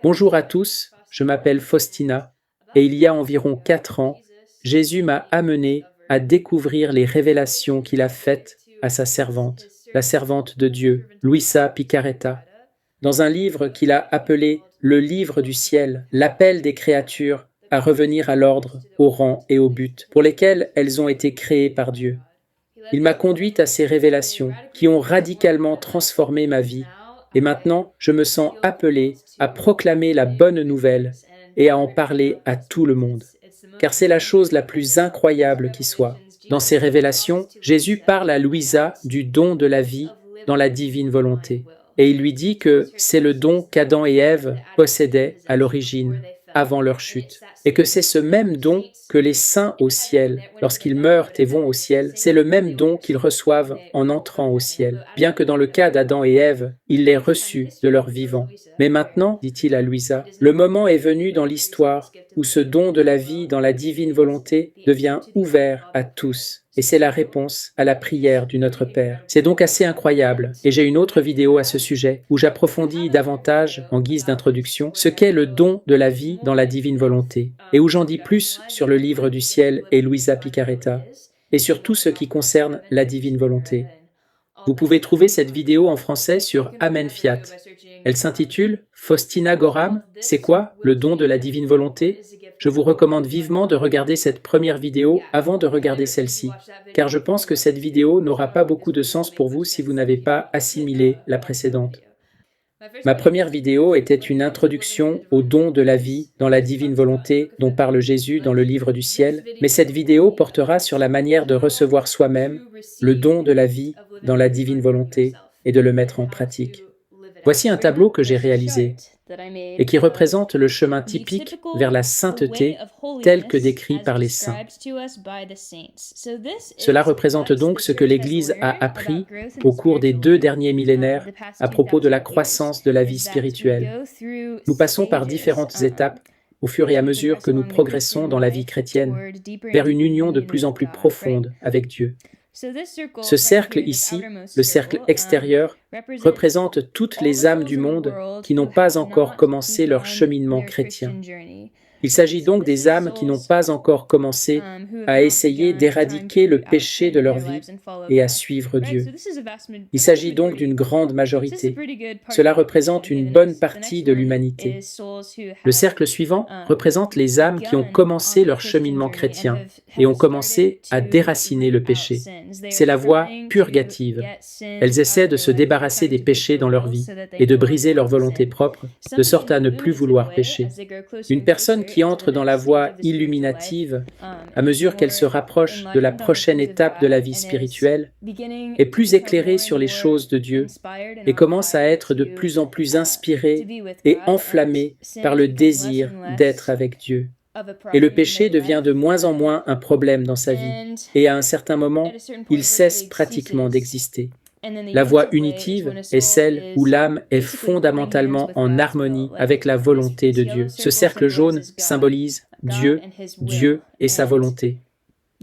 Bonjour à tous, je m'appelle Faustina et il y a environ 4 ans, Jésus m'a amené à découvrir les révélations qu'il a faites à sa servante, la servante de Dieu, Luisa Picaretta, dans un livre qu'il a appelé le livre du ciel, l'appel des créatures à revenir à l'ordre, au rang et au but pour lesquels elles ont été créées par Dieu. Il m'a conduite à ces révélations qui ont radicalement transformé ma vie et maintenant je me sens appelé à proclamer la bonne nouvelle et à en parler à tout le monde. Car c'est la chose la plus incroyable qui soit. Dans ces révélations, Jésus parle à Louisa du don de la vie dans la divine volonté. Et il lui dit que c'est le don qu'Adam et Ève possédaient à l'origine, avant leur chute. Et que c'est ce même don que les saints au ciel, lorsqu'ils meurent et vont au ciel, c'est le même don qu'ils reçoivent en entrant au ciel. Bien que dans le cas d'Adam et Ève, ils l'aient reçu de leur vivant. Mais maintenant, dit-il à Louisa, le moment est venu dans l'histoire où ce don de la vie dans la divine volonté devient ouvert à tous. Et c'est la réponse à la prière du Notre Père. C'est donc assez incroyable, et j'ai une autre vidéo à ce sujet où j'approfondis davantage, en guise d'introduction, ce qu'est le don de la vie dans la divine volonté, et où j'en dis plus sur le livre du ciel et Luisa Picaretta, et sur tout ce qui concerne la divine volonté. Vous pouvez trouver cette vidéo en français sur Amen Fiat. Elle s'intitule « Faustina Goram, c'est quoi le don de la divine volonté ?» Je vous recommande vivement de regarder cette première vidéo avant de regarder celle-ci, car je pense que cette vidéo n'aura pas beaucoup de sens pour vous si vous n'avez pas assimilé la précédente. Ma première vidéo était une introduction au don de la vie dans la divine volonté dont parle Jésus dans le livre du ciel, mais cette vidéo portera sur la manière de recevoir soi-même le don de la vie dans la divine volonté et de le mettre en pratique. Voici un tableau que j'ai réalisé et qui représente le chemin typique vers la sainteté tel que décrit par les saints. Cela représente donc ce que l'Église a appris au cours des 2 derniers millénaires à propos de la croissance de la vie spirituelle. Nous passons par différentes étapes au fur et à mesure que nous progressons dans la vie chrétienne vers une union de plus en plus profonde avec Dieu. Ce cercle ici, le cercle extérieur, représente toutes les âmes du monde qui n'ont pas encore commencé leur cheminement chrétien. Il s'agit donc des âmes qui n'ont pas encore commencé à essayer d'éradiquer le péché de leur vie et à suivre Dieu. Il s'agit donc d'une grande majorité. Cela représente une bonne partie de l'humanité. Le cercle suivant représente les âmes qui ont commencé leur cheminement chrétien et ont commencé à déraciner le péché. C'est la voie purgative. Elles essaient de se débarrasser des péchés dans leur vie et de briser leur volonté propre, de sorte à ne plus vouloir pécher. Une personne qui entre dans la voie illuminative, à mesure qu'elle se rapproche de la prochaine étape de la vie spirituelle, est plus éclairée sur les choses de Dieu et commence à être de plus en plus inspirée et enflammée par le désir d'être avec Dieu. Et le péché devient de moins en moins un problème dans sa vie, et à un certain moment, il cesse pratiquement d'exister. La voie unitive est celle où l'âme est fondamentalement en harmonie avec la volonté de Dieu. Ce cercle jaune symbolise Dieu, Dieu et sa volonté.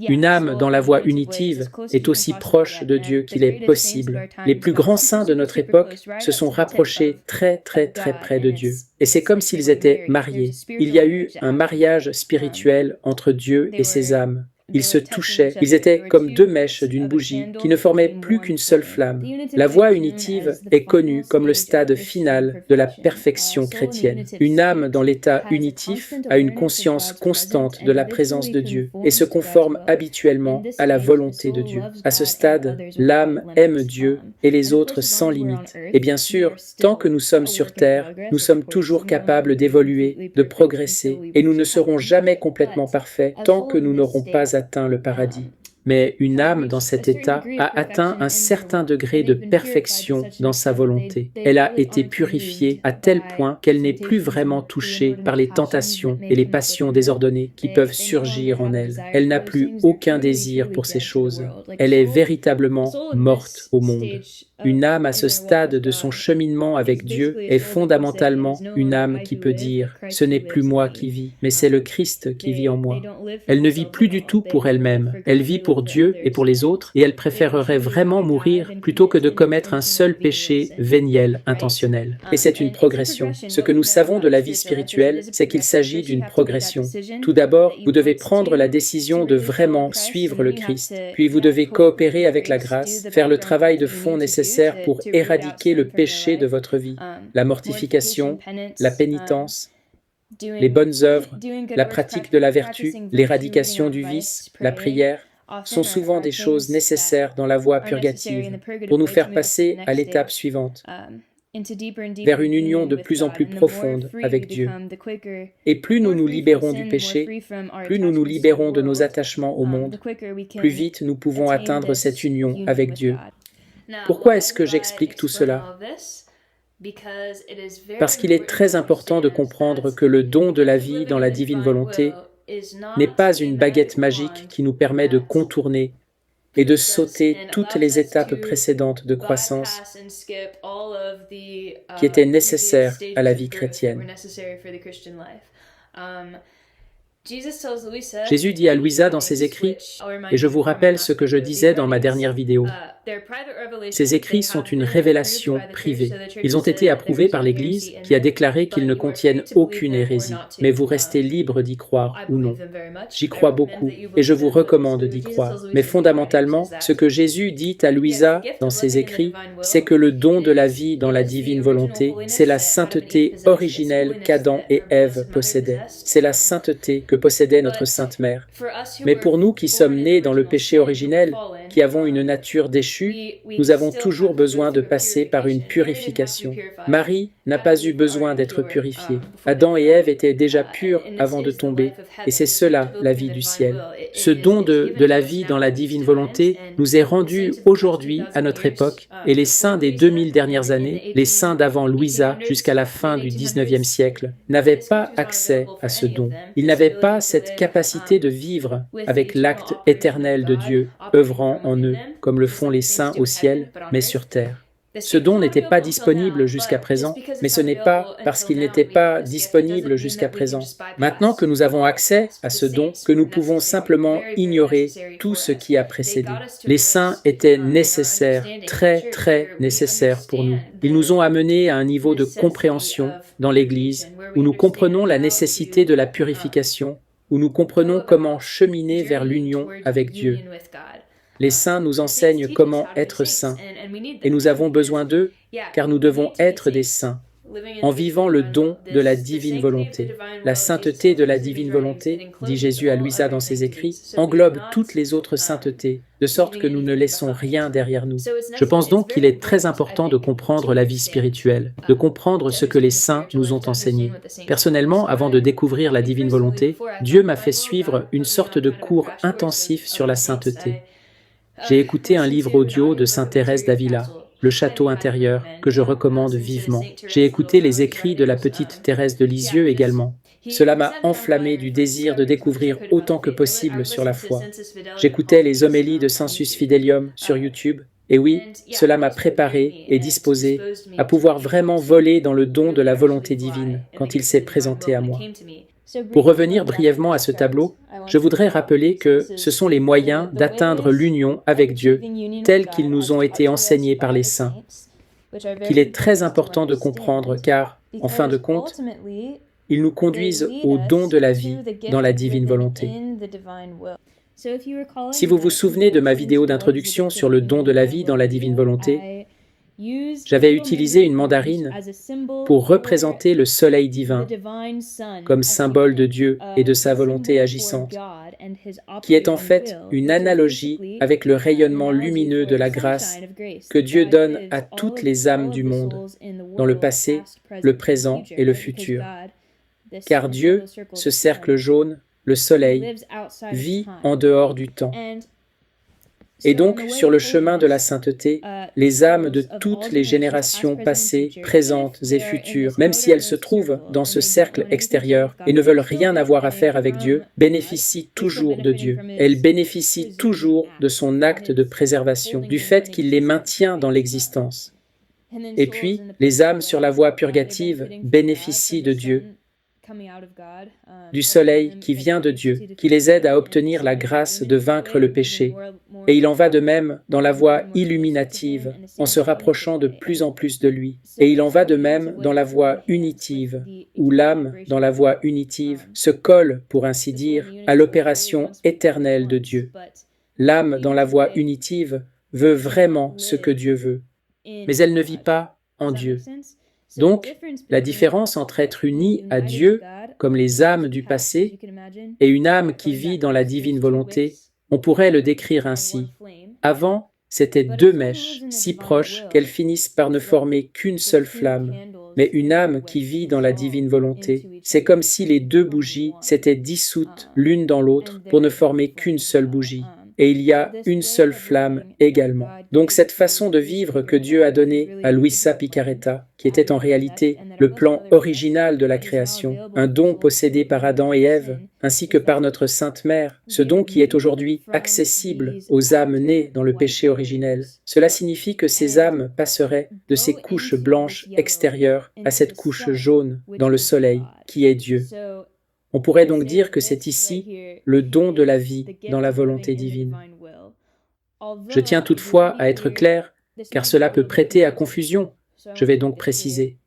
Une âme dans la voie unitive est aussi proche de Dieu qu'il est possible. Les plus grands saints de notre époque se sont rapprochés très près de Dieu. Et c'est comme s'ils étaient mariés. Il y a eu un mariage spirituel entre Dieu et ses âmes. Ils se touchaient, ils étaient comme 2 mèches d'une bougie qui ne formaient plus qu'une seule flamme. La voie unitive est connue comme le stade final de la perfection chrétienne. Une âme dans l'état unitif a une conscience constante de la présence de Dieu et se conforme habituellement à la volonté de Dieu. À ce stade, l'âme aime Dieu et les autres sans limite. Et bien sûr, tant que nous sommes sur terre, nous sommes toujours capables d'évoluer, de progresser, et nous ne serons jamais complètement parfaits tant que nous n'aurons pas atteint le paradis. Mais une âme dans cet état a atteint un certain degré de perfection dans sa volonté. Elle a été purifiée à tel point qu'elle n'est plus vraiment touchée par les tentations et les passions désordonnées qui peuvent surgir en elle. Elle n'a plus aucun désir pour ces choses. Elle est véritablement morte au monde. Une âme à ce stade de son cheminement avec Dieu est fondamentalement une âme qui peut dire « Ce n'est plus moi qui vis, mais c'est le Christ qui vit en moi ». Elle ne vit plus du tout pour elle-même, elle vit pour Dieu et pour les autres, et elle préférerait vraiment mourir plutôt que de commettre un seul péché véniel intentionnel. Et c'est une progression. Ce que nous savons de la vie spirituelle, c'est qu'il s'agit d'une progression. Tout d'abord, vous devez prendre la décision de vraiment suivre le Christ, puis vous devez coopérer avec la grâce, faire le travail de fond nécessaire pour éradiquer le péché de votre vie, la mortification, la pénitence, les bonnes œuvres, la pratique de la vertu, l'éradication du vice, la prière, sont souvent des choses nécessaires dans la voie purgative pour nous faire passer à l'étape suivante, vers une union de plus en plus profonde avec Dieu. Et plus nous nous libérons du péché, plus nous nous libérons de nos attachements au monde, plus vite nous pouvons atteindre cette union avec Dieu. Pourquoi est-ce que j'explique tout cela? Parce qu'il est très important de comprendre que le don de la vie dans la divine volonté n'est pas une baguette magique qui nous permet de contourner et de sauter toutes les étapes précédentes de croissance qui étaient nécessaires à la vie chrétienne. Jésus dit à Louisa dans ses écrits, et je vous rappelle ce que je disais dans ma dernière vidéo, ces écrits sont une révélation privée. Ils ont été approuvés par l'Église qui a déclaré qu'ils ne contiennent aucune hérésie, mais vous restez libre d'y croire ou non. J'y crois beaucoup et je vous recommande d'y croire. Mais fondamentalement, ce que Jésus dit à Louisa dans ses écrits, c'est que le don de la vie dans la divine volonté, c'est la sainteté originelle qu'Adam et Ève possédaient. C'est la sainteté que possédait notre Sainte Mère. Mais pour nous qui sommes nés dans le péché originel, qui avons une nature déchue, nous avons toujours besoin de passer par une purification. Marie n'a pas eu besoin d'être purifiée. Adam et Ève étaient déjà purs avant de tomber, et c'est cela la vie du ciel. Ce don de la vie dans la divine volonté nous est rendu aujourd'hui à notre époque, et les saints des 2000 dernières années, les saints d'avant Louisa jusqu'à la fin du 19e siècle, n'avaient pas accès à ce don. Ils n'avaient pas cette capacité de vivre avec l'acte éternel de Dieu œuvrant en eux, comme le font les saints au ciel, mais sur terre. Ce don n'était pas disponible jusqu'à présent, mais ce n'est pas parce qu'il n'était pas disponible jusqu'à présent. Maintenant que nous avons accès à ce don, que nous pouvons simplement ignorer tout ce qui a précédé. Les saints étaient nécessaires, très nécessaires pour nous. Ils nous ont amenés à un niveau de compréhension dans l'Église, où nous comprenons la nécessité de la purification, où nous comprenons comment cheminer vers l'union avec Dieu. Les saints nous enseignent comment être saints, et nous avons besoin d'eux, car nous devons être des saints, en vivant le don de la divine volonté. La sainteté de la divine volonté, dit Jésus à Louisa dans ses écrits, englobe toutes les autres saintetés, de sorte que nous ne laissons rien derrière nous. Je pense donc qu'il est très important de comprendre la vie spirituelle, de comprendre ce que les saints nous ont enseigné. Personnellement, avant de découvrir la divine volonté, Dieu m'a fait suivre une sorte de cours intensif sur la sainteté. J'ai écouté un livre audio de Sainte Thérèse d'Avila, Le Château intérieur, que je recommande vivement. J'ai écouté les écrits de la petite Thérèse de Lisieux également. Cela m'a enflammé du désir de découvrir autant que possible sur la foi. J'écoutais les homélies de Sensus Fidelium sur YouTube, et oui, cela m'a préparé et disposé à pouvoir vraiment voler dans le don de la volonté divine quand il s'est présenté à moi. Pour revenir brièvement à ce tableau, je voudrais rappeler que ce sont les moyens d'atteindre l'union avec Dieu tels qu'ils nous ont été enseignés par les saints, qu'il est très important de comprendre car, en fin de compte, ils nous conduisent au don de la vie dans la divine volonté. Si vous vous souvenez de ma vidéo d'introduction sur le don de la vie dans la divine volonté, j'avais utilisé une mandarine pour représenter le soleil divin comme symbole de Dieu et de sa volonté agissante, qui est en fait une analogie avec le rayonnement lumineux de la grâce que Dieu donne à toutes les âmes du monde, dans le passé, le présent et le futur. Car Dieu, ce cercle jaune, le soleil, vit en dehors du temps. Et donc, sur le chemin de la sainteté, les âmes de toutes les générations passées, présentes et futures, même si elles se trouvent dans ce cercle extérieur et ne veulent rien avoir à faire avec Dieu, bénéficient toujours de Dieu. Elles bénéficient toujours de son acte de préservation, du fait qu'il les maintient dans l'existence. Et puis, les âmes sur la voie purgative bénéficient de Dieu, du soleil qui vient de Dieu, qui les aide à obtenir la grâce de vaincre le péché. Et il en va de même dans la voie illuminative, en se rapprochant de plus en plus de lui. Et il en va de même dans la voie unitive, où l'âme, dans la voie unitive, se colle, pour ainsi dire, à l'opération éternelle de Dieu. L'âme, dans la voie unitive, veut vraiment ce que Dieu veut, mais elle ne vit pas en Dieu. Donc, la différence entre être uni à Dieu, comme les âmes du passé, et une âme qui vit dans la divine volonté, on pourrait le décrire ainsi. Avant, c'étaient deux mèches, si proches qu'elles finissent par ne former qu'une seule flamme. Mais une âme qui vit dans la divine volonté, c'est comme si les deux bougies s'étaient dissoutes l'une dans l'autre pour ne former qu'une seule bougie. Et il y a une seule flamme également. Donc cette façon de vivre que Dieu a donnée à Luisa Picarreta, qui était en réalité le plan original de la création, un don possédé par Adam et Ève, ainsi que par notre Sainte Mère, ce don qui est aujourd'hui accessible aux âmes nées dans le péché originel, cela signifie que ces âmes passeraient de ces couches blanches extérieures à cette couche jaune dans le soleil, qui est Dieu. On pourrait donc dire que c'est ici le don de la vie dans la volonté divine. Je tiens toutefois à être clair, car cela peut prêter à confusion. Je vais donc préciser.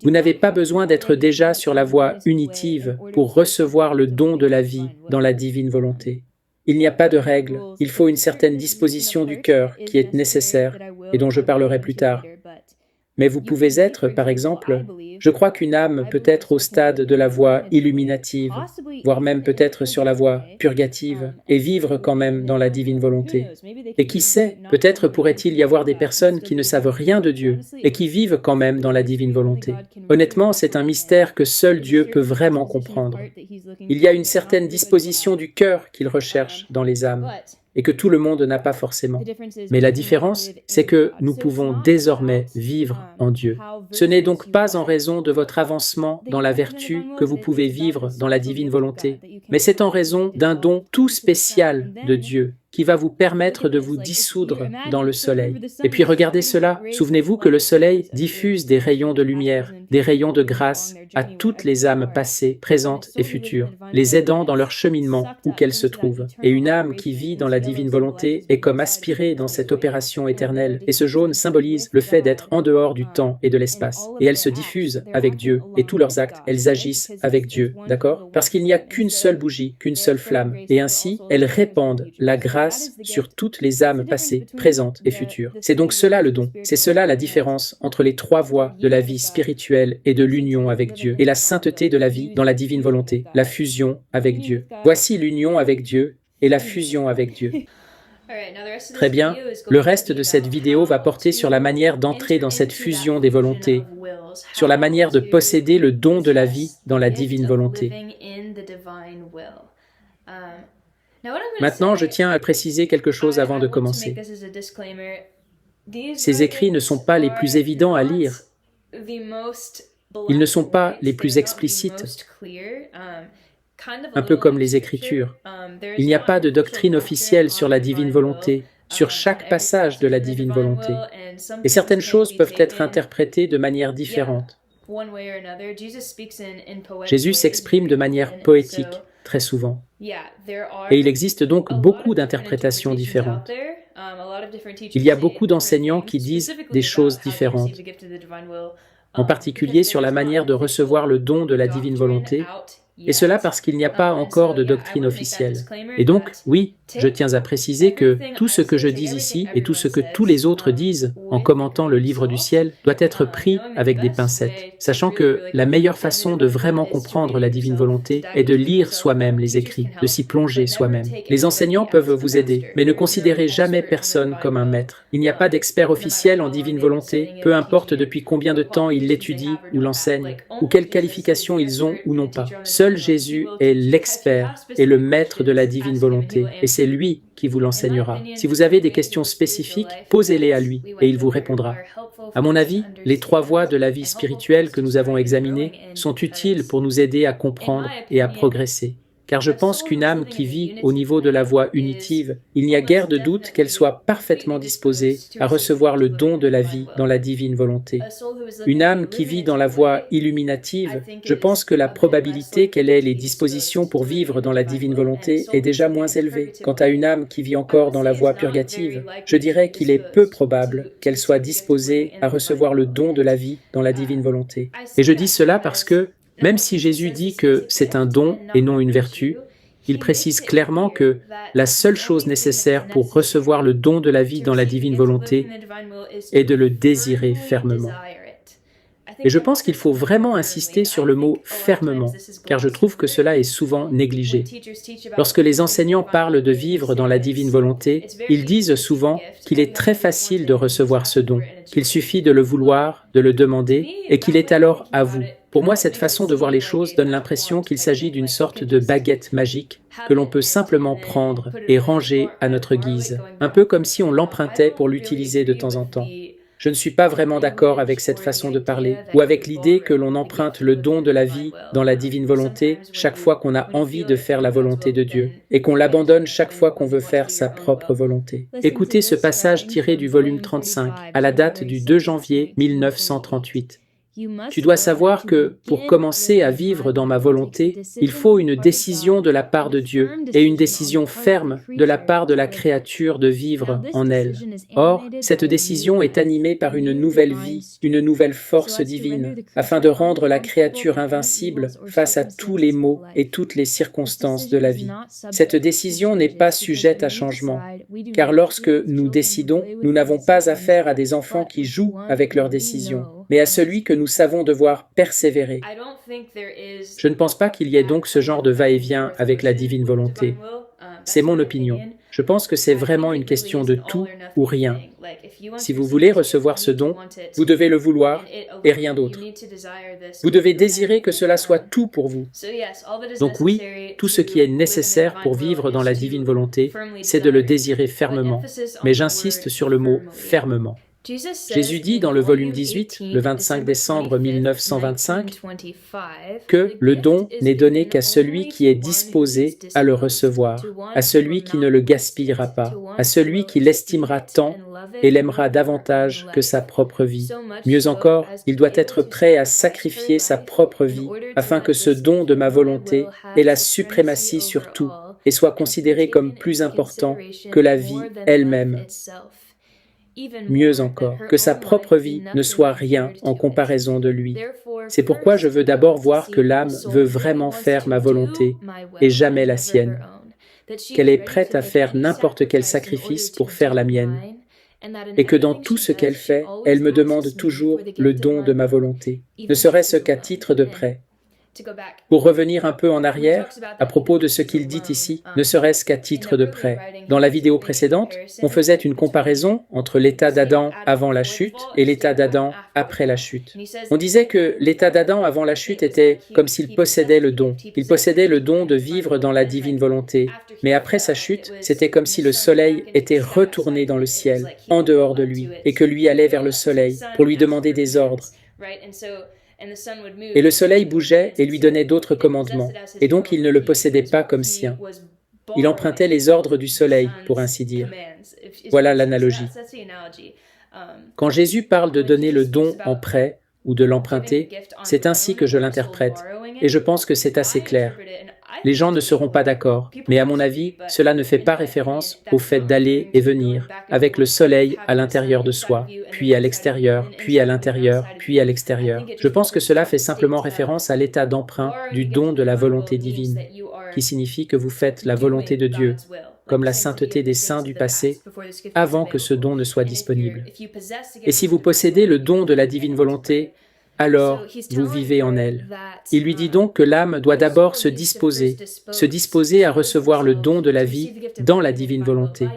Vous n'avez pas besoin d'être déjà sur la voie unitive pour recevoir le don de la vie dans la divine volonté. Il n'y a pas de règle, il faut une certaine disposition du cœur qui est nécessaire et dont je parlerai plus tard. Mais vous pouvez être, par exemple, je crois qu'une âme peut être au stade de la voie illuminative, voire même peut-être sur la voie purgative, et vivre quand même dans la divine volonté. Et qui sait, peut-être pourrait-il y avoir des personnes qui ne savent rien de Dieu, et qui vivent quand même dans la divine volonté. Honnêtement, c'est un mystère que seul Dieu peut vraiment comprendre. Il y a une certaine disposition du cœur qu'il recherche dans les âmes, et que tout le monde n'a pas forcément. Mais la différence, c'est que nous pouvons désormais vivre en Dieu. Ce n'est donc pas en raison de votre avancement dans la vertu que vous pouvez vivre dans la divine volonté, mais c'est en raison d'un don tout spécial de Dieu qui va vous permettre de vous dissoudre dans le soleil. Et puis regardez cela, souvenez-vous que le soleil diffuse des rayons de lumière, des rayons de grâce à toutes les âmes passées, présentes et futures, les aidant dans leur cheminement où qu'elles se trouvent. Et une âme qui vit dans la divine volonté est comme aspirée dans cette opération éternelle, et ce jaune symbolise le fait d'être en dehors du temps et de l'espace. Et elles se diffusent avec Dieu, et tous leurs actes, elles agissent avec Dieu, d'accord? Parce qu'il n'y a qu'une seule bougie, qu'une seule flamme, et ainsi, elles répandent la grâce sur toutes les âmes passées, présentes et futures. C'est donc cela le don, c'est cela la différence entre les trois voies de la vie spirituelle et de l'union avec Dieu, et la sainteté de la vie dans la divine volonté, la fusion avec Dieu. Voici l'union avec Dieu et la fusion avec Dieu. Très bien, le reste de cette vidéo va porter sur la manière d'entrer dans cette fusion des volontés, sur la manière de posséder le don de la vie dans la divine volonté. Maintenant, je tiens à préciser quelque chose avant de commencer. Ces écrits ne sont pas les plus évidents à lire. Ils ne sont pas les plus explicites, un peu comme les Écritures. Il n'y a pas de doctrine officielle sur la divine volonté, sur chaque passage de la divine volonté. Et certaines choses peuvent être interprétées de manière différente. Jésus s'exprime de manière poétique, très souvent. Et il existe donc beaucoup d'interprétations différentes. Il y a beaucoup d'enseignants qui disent des choses différentes, en particulier sur la manière de recevoir le don de la divine volonté, et cela parce qu'il n'y a pas encore de doctrine officielle. Et donc, oui, je tiens à préciser que tout ce que je dis ici et tout ce que tous les autres disent en commentant le livre du ciel doit être pris avec des pincettes, sachant que la meilleure façon de vraiment comprendre la divine volonté est de lire soi-même les écrits, de s'y plonger soi-même. Les enseignants peuvent vous aider, mais ne considérez jamais personne comme un maître. Il n'y a pas d'expert officiel en divine volonté, peu importe depuis combien de temps ils l'étudient ou l'enseignent, ou quelles qualifications ils ont ou n'ont pas. Seul Jésus est l'expert et le maître de la divine volonté, et c'est lui qui vous l'enseignera. Si vous avez des questions spécifiques, posez-les à lui, et il vous répondra. À mon avis, les 3 voies de la vie spirituelle que nous avons examinées sont utiles pour nous aider à comprendre et à progresser. Car je pense qu'une âme qui vit au niveau de la voie unitive, il n'y a guère de doute qu'elle soit parfaitement disposée à recevoir le don de la vie dans la divine volonté. Une âme qui vit dans la voie illuminative, je pense que la probabilité qu'elle ait les dispositions pour vivre dans la divine volonté est déjà moins élevée. Quant à une âme qui vit encore dans la voie purgative, je dirais qu'il est peu probable qu'elle soit disposée à recevoir le don de la vie dans la divine volonté. Et je dis cela parce que, même si Jésus dit que c'est un don et non une vertu, il précise clairement que la seule chose nécessaire pour recevoir le don de la vie dans la divine volonté est de le désirer fermement. Et je pense qu'il faut vraiment insister sur le mot « fermement », car je trouve que cela est souvent négligé. Lorsque les enseignants parlent de vivre dans la divine volonté, ils disent souvent qu'il est très facile de recevoir ce don, qu'il suffit de le vouloir, de le demander, et qu'il est alors à vous. Pour moi, cette façon de voir les choses donne l'impression qu'il s'agit d'une sorte de baguette magique que l'on peut simplement prendre et ranger à notre guise, un peu comme si on l'empruntait pour l'utiliser de temps en temps. Je ne suis pas vraiment d'accord avec cette façon de parler, ou avec l'idée que l'on emprunte le don de la vie dans la divine volonté chaque fois qu'on a envie de faire la volonté de Dieu, et qu'on l'abandonne chaque fois qu'on veut faire sa propre volonté. Écoutez ce passage tiré du volume 35, à la date du 2 janvier 1938. Tu dois savoir que, pour commencer à vivre dans ma volonté, il faut une décision de la part de Dieu et une décision ferme de la part de la créature de vivre en elle. Or, cette décision est animée par une nouvelle vie, une nouvelle force divine, afin de rendre la créature invincible face à tous les maux et toutes les circonstances de la vie. Cette décision n'est pas sujette à changement, car lorsque nous décidons, nous n'avons pas affaire à des enfants qui jouent avec leurs décisions, mais à celui que nous savons devoir persévérer. Je ne pense pas qu'il y ait donc ce genre de va-et-vient avec la divine volonté. C'est mon opinion. Je pense que c'est vraiment une question de tout ou rien. Si vous voulez recevoir ce don, vous devez le vouloir et rien d'autre. Vous devez désirer que cela soit tout pour vous. Donc oui, tout ce qui est nécessaire pour vivre dans la divine volonté, c'est de le désirer fermement. Mais j'insiste sur le mot « fermement ». Jésus dit dans le volume 18, le 25 décembre 1925, que le don n'est donné qu'à celui qui est disposé à le recevoir, à celui qui ne le gaspillera pas, à celui qui l'estimera tant et l'aimera davantage que sa propre vie. Mieux encore, il doit être prêt à sacrifier sa propre vie afin que ce don de ma volonté ait la suprématie sur tout et soit considéré comme plus important que la vie elle-même. Mieux encore, que sa propre vie ne soit rien en comparaison de lui. C'est pourquoi je veux d'abord voir que l'âme veut vraiment faire ma volonté et jamais la sienne, qu'elle est prête à faire n'importe quel sacrifice pour faire la mienne, et que dans tout ce qu'elle fait, elle me demande toujours le don de ma volonté, ne serait-ce qu'à titre de prêt. Pour revenir un peu en arrière, à propos de ce qu'il dit ici, ne serait-ce qu'à titre de prêt. Dans la vidéo précédente, on faisait une comparaison entre l'état d'Adam avant la chute et l'état d'Adam après la chute. On disait que l'état d'Adam avant la chute était comme s'il possédait le don. Il possédait le don de vivre dans la divine volonté. Mais après sa chute, c'était comme si le soleil était retourné dans le ciel, en dehors de lui, et que lui allait vers le soleil pour lui demander des ordres. Et le soleil bougeait et lui donnait d'autres commandements, et donc il ne le possédait pas comme sien. Il empruntait les ordres du soleil, pour ainsi dire. Voilà l'analogie. Quand Jésus parle de donner le don en prêt, ou de l'emprunter, c'est ainsi que je l'interprète, et je pense que c'est assez clair. Les gens ne seront pas d'accord, mais à mon avis, cela ne fait pas référence au fait d'aller et venir, avec le soleil à l'intérieur de soi, puis à l'extérieur, puis à l'intérieur, puis à l'extérieur. Je pense que cela fait simplement référence à l'état d'emprunt du don de la volonté divine, qui signifie que vous faites la volonté de Dieu, comme la sainteté des saints du passé, avant que ce don ne soit disponible. Et si vous possédez le don de la divine volonté, alors vous vivez en elle. Il lui dit donc que l'âme doit d'abord se disposer à recevoir le don de la vie dans la divine volonté,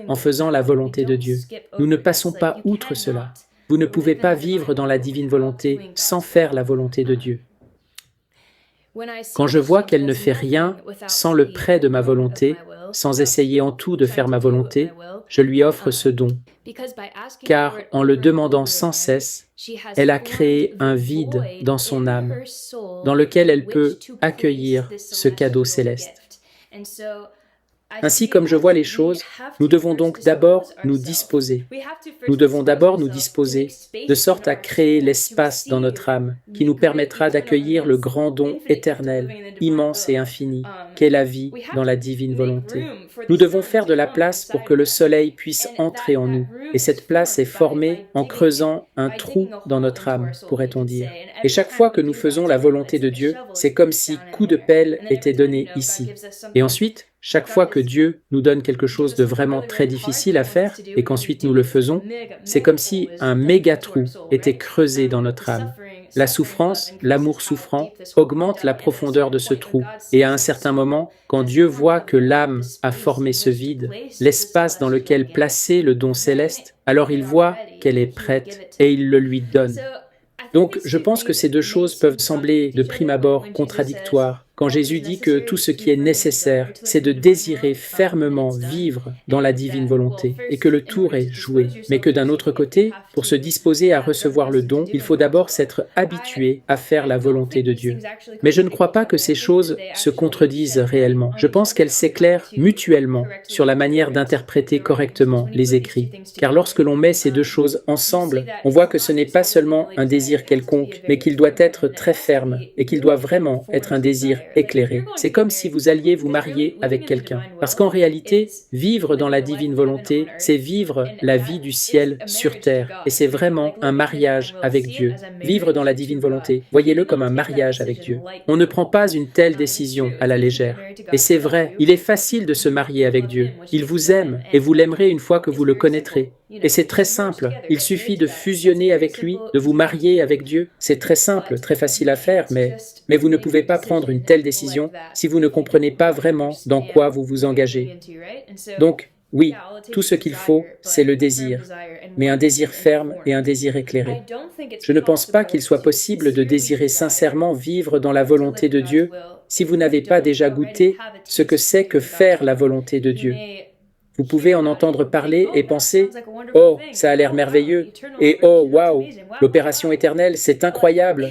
en faisant la volonté de Dieu. Nous ne passons pas outre cela. Vous ne pouvez pas vivre dans la divine volonté sans faire la volonté de Dieu. Quand je vois qu'elle ne fait rien sans le prêt de ma volonté, sans essayer en tout de faire ma volonté, je lui offre ce don, car en le demandant sans cesse, elle a créé un vide dans son âme, dans lequel elle peut accueillir ce cadeau céleste. Ainsi, comme je vois les choses, nous devons donc d'abord nous disposer. Nous devons d'abord nous disposer, de sorte à créer l'espace dans notre âme qui nous permettra d'accueillir le grand don éternel, immense et infini, qu'est la vie dans la divine volonté. Nous devons faire de la place pour que le soleil puisse entrer en nous, et cette place est formée en creusant un trou dans notre âme, pourrait-on dire. Et chaque fois que nous faisons la volonté de Dieu, c'est comme si coup de pelle était donné ici. Et ensuite, chaque fois que Dieu nous donne quelque chose de vraiment très difficile à faire et qu'ensuite nous le faisons, c'est comme si un méga trou était creusé dans notre âme. La souffrance, l'amour souffrant, augmente la profondeur de ce trou. Et à un certain moment, quand Dieu voit que l'âme a formé ce vide, l'espace dans lequel placer le don céleste, alors il voit qu'elle est prête et il le lui donne. Donc, je pense que ces deux choses peuvent sembler de prime abord contradictoires, quand Jésus dit que tout ce qui est nécessaire, c'est de désirer fermement vivre dans la divine volonté, et que le tour est joué. Mais que d'un autre côté, pour se disposer à recevoir le don, il faut d'abord s'être habitué à faire la volonté de Dieu. Mais je ne crois pas que ces choses se contredisent réellement. Je pense qu'elles s'éclairent mutuellement sur la manière d'interpréter correctement les écrits. Car lorsque l'on met ces deux choses ensemble, on voit que ce n'est pas seulement un désir quelconque, mais qu'il doit être très ferme, et qu'il doit vraiment être un désir éclairé. C'est comme si vous alliez vous marier avec quelqu'un. Parce qu'en réalité, vivre dans la divine volonté, c'est vivre la vie du ciel sur terre. Et c'est vraiment un mariage avec Dieu. Vivre dans la divine volonté, voyez-le comme un mariage avec Dieu. On ne prend pas une telle décision à la légère. Et c'est vrai, il est facile de se marier avec Dieu. Il vous aime et vous l'aimerez une fois que vous le connaîtrez. Et c'est très simple, il suffit de fusionner avec lui, de vous marier avec Dieu. C'est très simple, très facile à faire, mais vous ne pouvez pas prendre une telle décision si vous ne comprenez pas vraiment dans quoi vous vous engagez. Donc, oui, tout ce qu'il faut, c'est le désir, mais un désir ferme et un désir éclairé. Je ne pense pas qu'il soit possible de désirer sincèrement vivre dans la volonté de Dieu si vous n'avez pas déjà goûté ce que c'est que faire la volonté de Dieu. Vous pouvez en entendre parler et penser « Oh, ça a l'air merveilleux » et « Oh, waouh, l'opération éternelle, c'est incroyable ».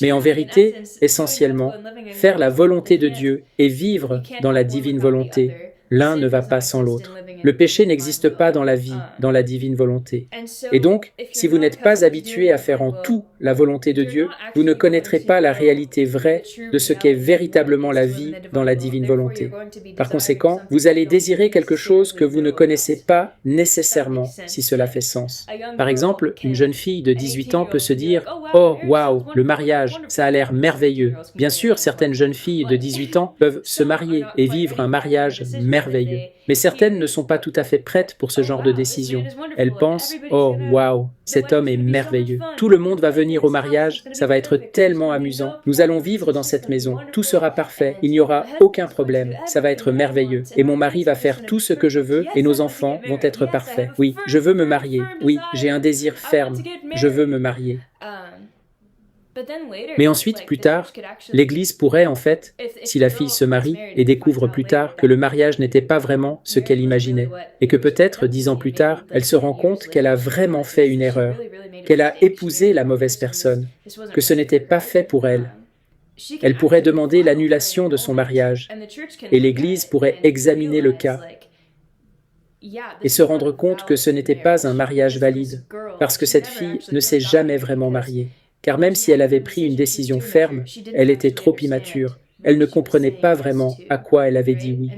Mais en vérité, essentiellement, faire la volonté de Dieu et vivre dans la divine volonté, l'un ne va pas sans l'autre. Le péché n'existe pas dans la vie, dans la divine volonté. Et donc, si vous n'êtes pas habitué à faire en tout la volonté de Dieu, vous ne connaîtrez pas la réalité vraie de ce qu'est véritablement la vie dans la divine volonté. Par conséquent, vous allez désirer quelque chose que vous ne connaissez pas nécessairement, si cela fait sens. Par exemple, une jeune fille de 18 ans peut se dire « Oh, waouh, le mariage, ça a l'air merveilleux ». Bien sûr, certaines jeunes filles de 18 ans peuvent se marier et vivre un mariage merveilleux. Mais certaines ne sont pas tout à fait prêtes pour ce genre de décision. Elles pensent « Oh, waouh, cet homme est merveilleux. Tout le monde va venir au mariage, ça va être tellement amusant. Nous allons vivre dans cette maison, tout sera parfait, il n'y aura aucun problème, ça va être merveilleux. Et mon mari va faire tout ce que je veux et nos enfants vont être parfaits. Oui, je veux me marier. Oui, j'ai un désir ferme. Je veux me marier. » Mais ensuite, plus tard, l'Église pourrait, en fait, si la fille se marie et découvre plus tard que le mariage n'était pas vraiment ce qu'elle imaginait, et que peut-être, 10 ans plus tard, elle se rend compte qu'elle a vraiment fait une erreur, qu'elle a épousé la mauvaise personne, que ce n'était pas fait pour elle. Elle pourrait demander l'annulation de son mariage, et l'Église pourrait examiner le cas et se rendre compte que ce n'était pas un mariage valide, parce que cette fille ne s'est jamais vraiment mariée. Car même si elle avait pris une décision ferme, elle était trop immature. Elle ne comprenait pas vraiment à quoi elle avait dit oui.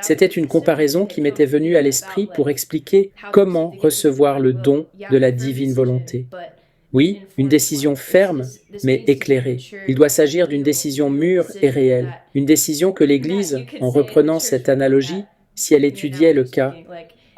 C'était une comparaison qui m'était venue à l'esprit pour expliquer comment recevoir le don de la divine volonté. Oui, une décision ferme, mais éclairée. Il doit s'agir d'une décision mûre et réelle. Une décision que l'Église, en reprenant cette analogie, si elle étudiait le cas,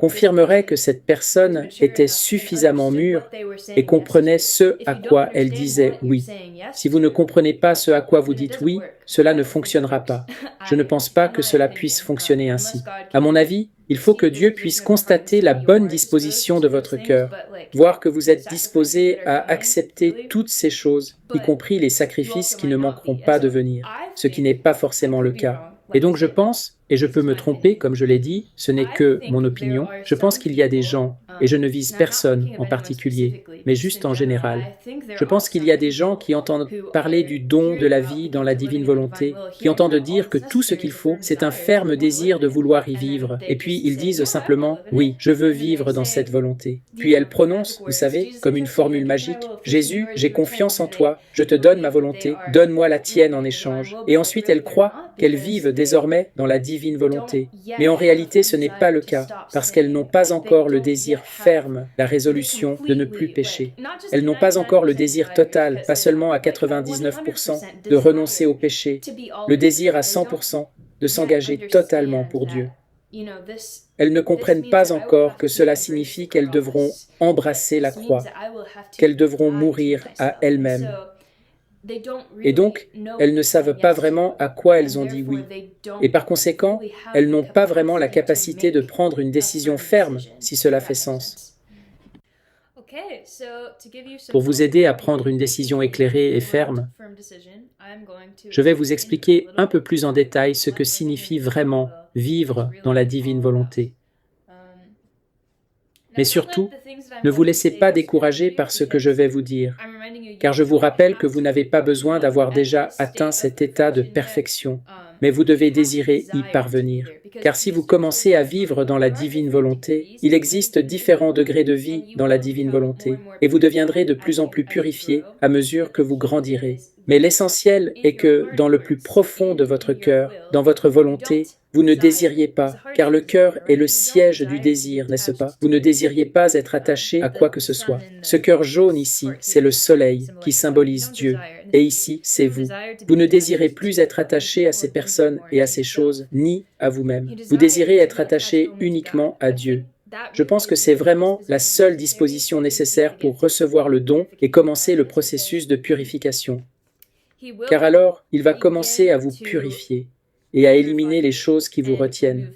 confirmerait que cette personne était suffisamment mûre et comprenait ce à quoi elle disait oui. Si vous ne comprenez pas ce à quoi vous dites oui, cela ne fonctionnera pas. Je ne pense pas que cela puisse fonctionner ainsi. À mon avis, il faut que Dieu puisse constater la bonne disposition de votre cœur, voir que vous êtes disposé à accepter toutes ces choses, y compris les sacrifices qui ne manqueront pas de venir, ce qui n'est pas forcément le cas. Et donc je pense, et je peux me tromper, comme je l'ai dit, ce n'est que mon opinion, je pense qu'il y a des gens, et je ne vise personne en particulier, mais juste en général. Je pense qu'il y a des gens qui entendent parler du don de la vie dans la divine volonté, qui entendent dire que tout ce qu'il faut, c'est un ferme désir de vouloir y vivre, et puis ils disent simplement « Oui, je veux vivre dans cette volonté ». Puis elles prononcent, vous savez, comme une formule magique « Jésus, j'ai confiance en toi, je te donne ma volonté, donne-moi la tienne en échange ». Et ensuite elles croient qu'elles vivent désormais dans la divine volonté. Mais en réalité, ce n'est pas le cas, parce qu'elles n'ont pas encore le désir ferme, la résolution de ne plus pécher. Elles n'ont pas encore le désir total, pas seulement à 99%, de renoncer au péché, le désir à 100% de s'engager totalement pour Dieu. Elles ne comprennent pas encore que cela signifie qu'elles devront embrasser la croix, qu'elles devront mourir à elles-mêmes. Et donc, elles ne savent pas vraiment à quoi elles ont dit oui. Et par conséquent, elles n'ont pas vraiment la capacité de prendre une décision ferme, si cela fait sens. Pour vous aider à prendre une décision éclairée et ferme, je vais vous expliquer un peu plus en détail ce que signifie vraiment vivre dans la divine volonté. Mais surtout, ne vous laissez pas décourager par ce que je vais vous dire, car je vous rappelle que vous n'avez pas besoin d'avoir déjà atteint cet état de perfection, mais vous devez désirer y parvenir. Car si vous commencez à vivre dans la divine volonté, il existe différents degrés de vie dans la divine volonté, et vous deviendrez de plus en plus purifiés à mesure que vous grandirez. Mais l'essentiel est que, dans le plus profond de votre cœur, dans votre volonté, vous ne désiriez pas, car le cœur est le siège du désir, n'est-ce pas? Vous ne désiriez pas être attaché à quoi que ce soit. Ce cœur jaune ici, c'est le soleil qui symbolise Dieu, et ici, c'est vous. Vous ne désirez plus être attaché à ces personnes et à ces choses, ni à vous-même. Vous désirez être attaché uniquement à Dieu. Je pense que c'est vraiment la seule disposition nécessaire pour recevoir le don et commencer le processus de purification. Car alors, il va commencer à vous purifier et à éliminer les choses qui vous retiennent.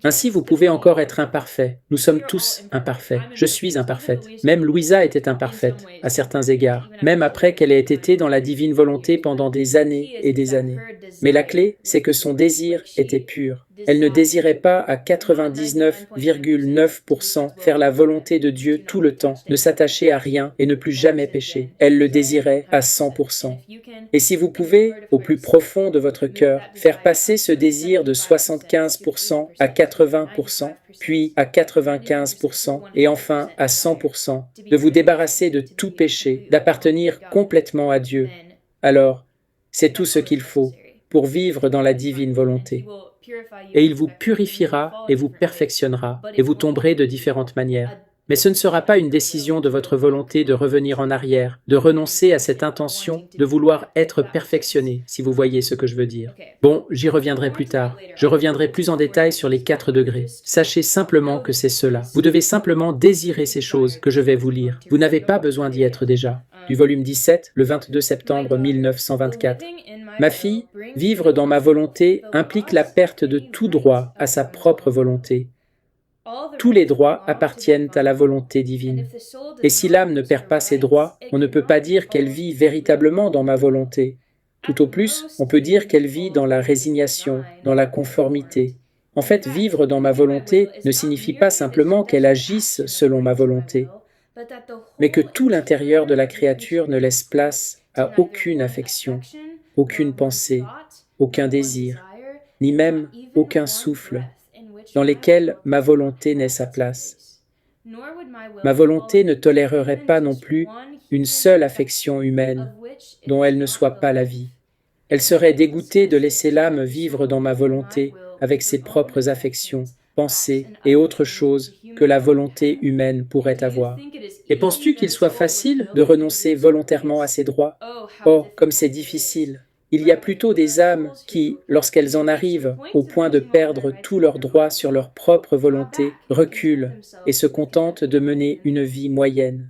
Ainsi, vous pouvez encore être imparfait. Nous sommes tous imparfaits. Je suis imparfaite. Même Louisa était imparfaite, à certains égards, même après qu'elle ait été dans la divine volonté pendant des années et des années. Mais la clé, c'est que son désir était pur. Elle ne désirait pas à 99,9% faire la volonté de Dieu tout le temps, ne s'attacher à rien et ne plus jamais pécher. Elle le désirait à 100%. Et si vous pouvez, au plus profond de votre cœur, faire passer ce désir de 75% à 80%, puis à 95% et enfin à 100%, de vous débarrasser de tout péché, d'appartenir complètement à Dieu, alors c'est tout ce qu'il faut pour vivre dans la divine volonté. Et il vous purifiera et vous perfectionnera, et vous tomberez de différentes manières. Mais ce ne sera pas une décision de votre volonté de revenir en arrière, de renoncer à cette intention de vouloir être perfectionné, si vous voyez ce que je veux dire. Bon, j'y reviendrai plus tard. Je reviendrai plus en détail sur les 4 degrés. Sachez simplement que c'est cela. Vous devez simplement désirer ces choses que je vais vous lire. Vous n'avez pas besoin d'y être déjà. Du volume 17, le 22 septembre 1924. Ma fille, vivre dans ma volonté implique la perte de tout droit à sa propre volonté. Tous les droits appartiennent à la volonté divine. Et si l'âme ne perd pas ses droits, on ne peut pas dire qu'elle vit véritablement dans ma volonté. Tout au plus, on peut dire qu'elle vit dans la résignation, dans la conformité. En fait, vivre dans ma volonté ne signifie pas simplement qu'elle agisse selon ma volonté, mais que tout l'intérieur de la créature ne laisse place à aucune affection, aucune pensée, aucun désir, ni même aucun souffle, dans lesquels ma volonté n'ait sa place. Ma volonté ne tolérerait pas non plus une seule affection humaine dont elle ne soit pas la vie. Elle serait dégoûtée de laisser l'âme vivre dans ma volonté avec ses propres affections, pensées et autres choses que la volonté humaine pourrait avoir. Et penses-tu qu'il soit facile de renoncer volontairement à ses droits? Oh, comme c'est difficile! Il y a plutôt des âmes qui, lorsqu'elles en arrivent au point de perdre tous leurs droits sur leur propre volonté, reculent et se contentent de mener une vie moyenne.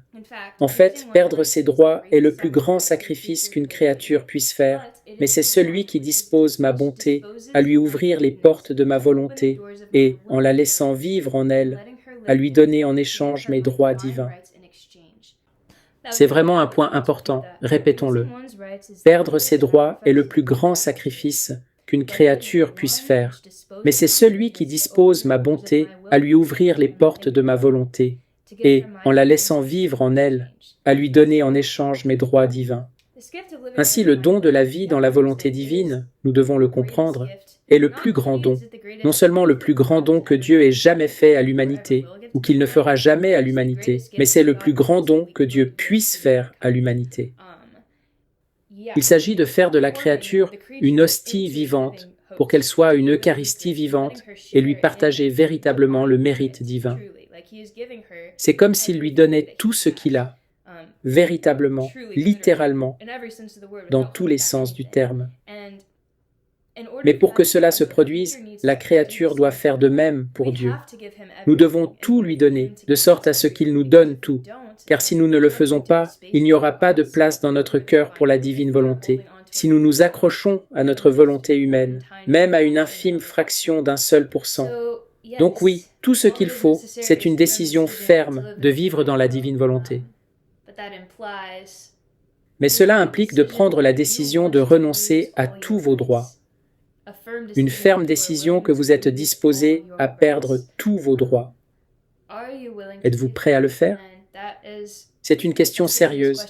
En fait, perdre ses droits est le plus grand sacrifice qu'une créature puisse faire, mais c'est celui qui dispose ma bonté à lui ouvrir les portes de ma volonté et, en la laissant vivre en elle, à lui donner en échange mes droits divins. C'est vraiment un point important, répétons-le. Perdre ses droits est le plus grand sacrifice qu'une créature puisse faire, mais c'est celui qui dispose ma bonté à lui ouvrir les portes de ma volonté et, en la laissant vivre en elle, à lui donner en échange mes droits divins. Ainsi, le don de la vie dans la volonté divine, nous devons le comprendre, est le plus grand don. Non seulement le plus grand don que Dieu ait jamais fait à l'humanité, ou qu'il ne fera jamais à l'humanité, mais c'est le plus grand don que Dieu puisse faire à l'humanité. Il s'agit de faire de la créature une hostie vivante, pour qu'elle soit une Eucharistie vivante et lui partager véritablement le mérite divin. C'est comme s'il lui donnait tout ce qu'il a, véritablement, littéralement, dans tous les sens du terme. Mais pour que cela se produise, la créature doit faire de même pour Dieu. Nous devons tout lui donner, de sorte à ce qu'il nous donne tout, car si nous ne le faisons pas, il n'y aura pas de place dans notre cœur pour la divine volonté. Si nous nous accrochons à notre volonté humaine, même à une infime fraction d'un seul pourcent. Donc oui, tout ce qu'il faut, c'est une décision ferme de vivre dans la divine volonté. Mais cela implique de prendre la décision de renoncer à tous vos droits. Une ferme décision que vous êtes disposé à perdre tous vos droits. Êtes-vous prêt à le faire? C'est une question sérieuse,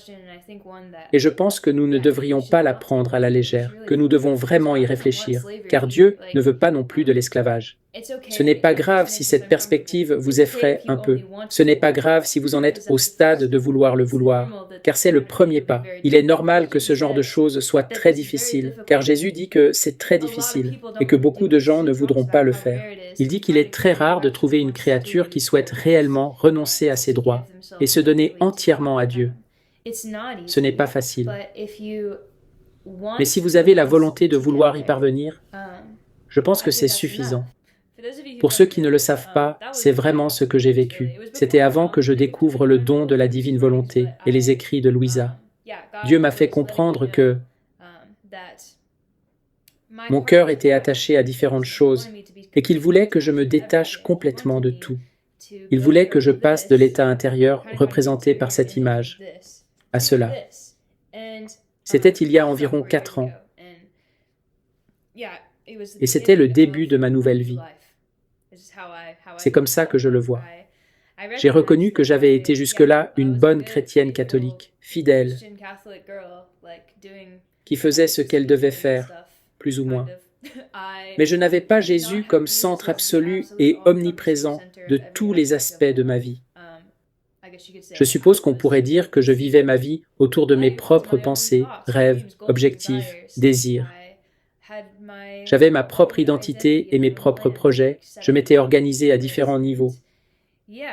et je pense que nous ne devrions pas la prendre à la légère, que nous devons vraiment y réfléchir, car Dieu ne veut pas non plus de l'esclavage. Ce n'est pas grave si cette perspective vous effraie un peu. Ce n'est pas grave si vous en êtes au stade de vouloir le vouloir, car c'est le premier pas. Il est normal que ce genre de choses soit très difficile, car Jésus dit que c'est très difficile, et que beaucoup de gens ne voudront pas le faire. Il dit qu'il est très rare de trouver une créature qui souhaite réellement renoncer à ses droits et se donner entièrement à Dieu. Ce n'est pas facile. Mais si vous avez la volonté de vouloir y parvenir, je pense que c'est suffisant. Pour ceux qui ne le savent pas, c'est vraiment ce que j'ai vécu. C'était avant que je découvre le don de la divine volonté et les écrits de Louisa. Dieu m'a fait comprendre que mon cœur était attaché à différentes choses et qu'il voulait que je me détache complètement de tout. Il voulait que je passe de l'état intérieur représenté par cette image à cela. C'était il y a environ 4 ans. Et c'était le début de ma nouvelle vie. C'est comme ça que je le vois. J'ai reconnu que j'avais été jusque-là une bonne chrétienne catholique, fidèle, qui faisait ce qu'elle devait faire, plus ou moins. Mais je n'avais pas Jésus comme centre absolu et omniprésent de tous les aspects de ma vie. Je suppose qu'on pourrait dire que je vivais ma vie autour de mes propres pensées, rêves, objectifs, désirs. J'avais ma propre identité et mes propres projets, je m'étais organisé à différents niveaux.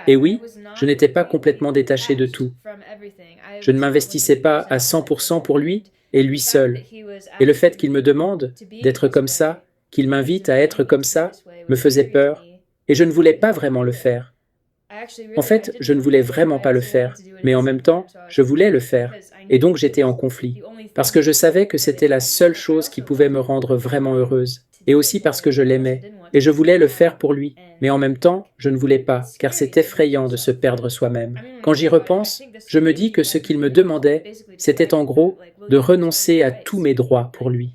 Et oui, je n'étais pas complètement détaché de tout. Je ne m'investissais pas à 100% pour lui et lui seul. Et le fait qu'il me demande d'être comme ça, qu'il m'invite à être comme ça, me faisait peur, et je ne voulais pas vraiment le faire. En fait, je ne voulais vraiment pas le faire, mais en même temps, je voulais le faire, et donc j'étais en conflit, parce que je savais que c'était la seule chose qui pouvait me rendre vraiment heureuse, et aussi parce que je l'aimais, et je voulais le faire pour lui, mais en même temps, je ne voulais pas, car c'est effrayant de se perdre soi-même. Quand j'y repense, je me dis que ce qu'il me demandait, c'était en gros de renoncer à tous mes droits pour lui.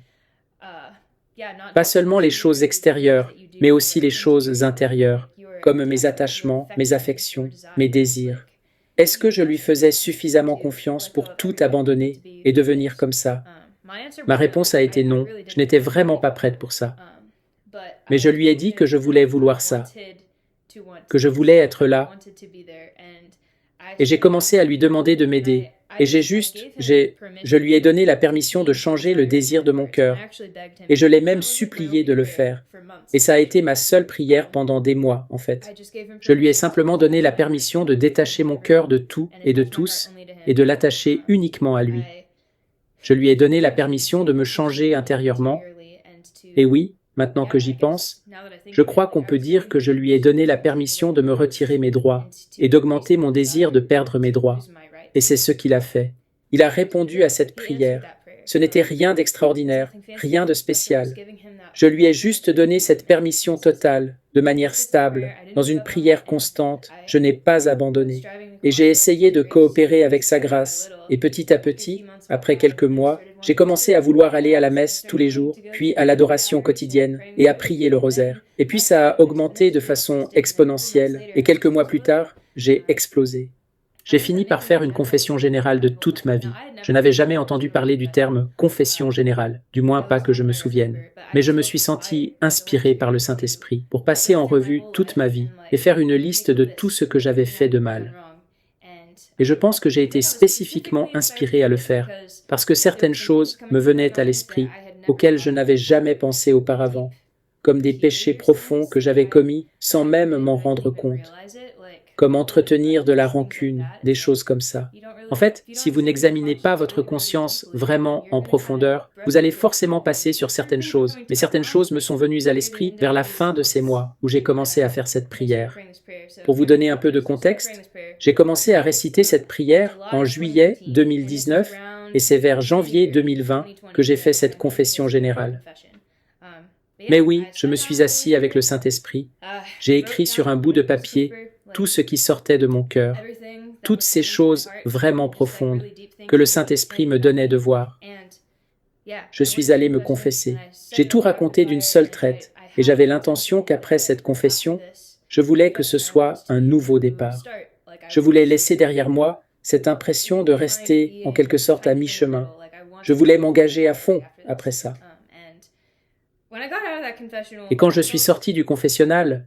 Pas seulement les choses extérieures, mais aussi les choses intérieures, comme mes attachements, mes affections, mes désirs. Est-ce que je lui faisais suffisamment confiance pour tout abandonner et devenir comme ça? Ma réponse a été non, je n'étais vraiment pas prête pour ça. Mais je lui ai dit que je voulais vouloir ça, que je voulais être là, et j'ai commencé à lui demander de m'aider. Et je lui ai donné la permission de changer le désir de mon cœur, et je l'ai même supplié de le faire. Et ça a été ma seule prière pendant des mois, en fait. Je lui ai simplement donné la permission de détacher mon cœur de tout et de tous, et de l'attacher uniquement à lui. Je lui ai donné la permission de me changer intérieurement. Et oui, maintenant que j'y pense, je crois qu'on peut dire que je lui ai donné la permission de me retirer mes droits et d'augmenter mon désir de perdre mes droits. Et c'est ce qu'il a fait. Il a répondu à cette prière. Ce n'était rien d'extraordinaire, rien de spécial. Je lui ai juste donné cette permission totale, de manière stable, dans une prière constante. Je n'ai pas abandonné. Et j'ai essayé de coopérer avec sa grâce. Et petit à petit, après quelques mois, j'ai commencé à vouloir aller à la messe tous les jours, puis à l'adoration quotidienne, et à prier le rosaire. Et puis ça a augmenté de façon exponentielle, et quelques mois plus tard, j'ai explosé. J'ai fini par faire une confession générale de toute ma vie. Je n'avais jamais entendu parler du terme « confession générale », du moins pas que je me souvienne. Mais je me suis senti inspiré par le Saint-Esprit pour passer en revue toute ma vie et faire une liste de tout ce que j'avais fait de mal. Et je pense que j'ai été spécifiquement inspiré à le faire, parce que certaines choses me venaient à l'esprit, auxquelles je n'avais jamais pensé auparavant, comme des péchés profonds que j'avais commis sans même m'en rendre compte, comme entretenir de la rancune, des choses comme ça. En fait, si vous n'examinez pas votre conscience vraiment en profondeur, vous allez forcément passer sur certaines choses. Mais certaines choses me sont venues à l'esprit vers la fin de ces mois où j'ai commencé à faire cette prière. Pour vous donner un peu de contexte, j'ai commencé à réciter cette prière en juillet 2019 et c'est vers janvier 2020 que j'ai fait cette confession générale. Mais oui, je me suis assis avec le Saint-Esprit. J'ai écrit sur un bout de papier tout ce qui sortait de mon cœur, toutes ces choses vraiment profondes que le Saint-Esprit me donnait de voir. Je suis allé me confesser. J'ai tout raconté d'une seule traite et j'avais l'intention qu'après cette confession, je voulais que ce soit un nouveau départ. Je voulais laisser derrière moi cette impression de rester en quelque sorte à mi-chemin. Je voulais m'engager à fond après ça. Et quand je suis sorti du confessionnal,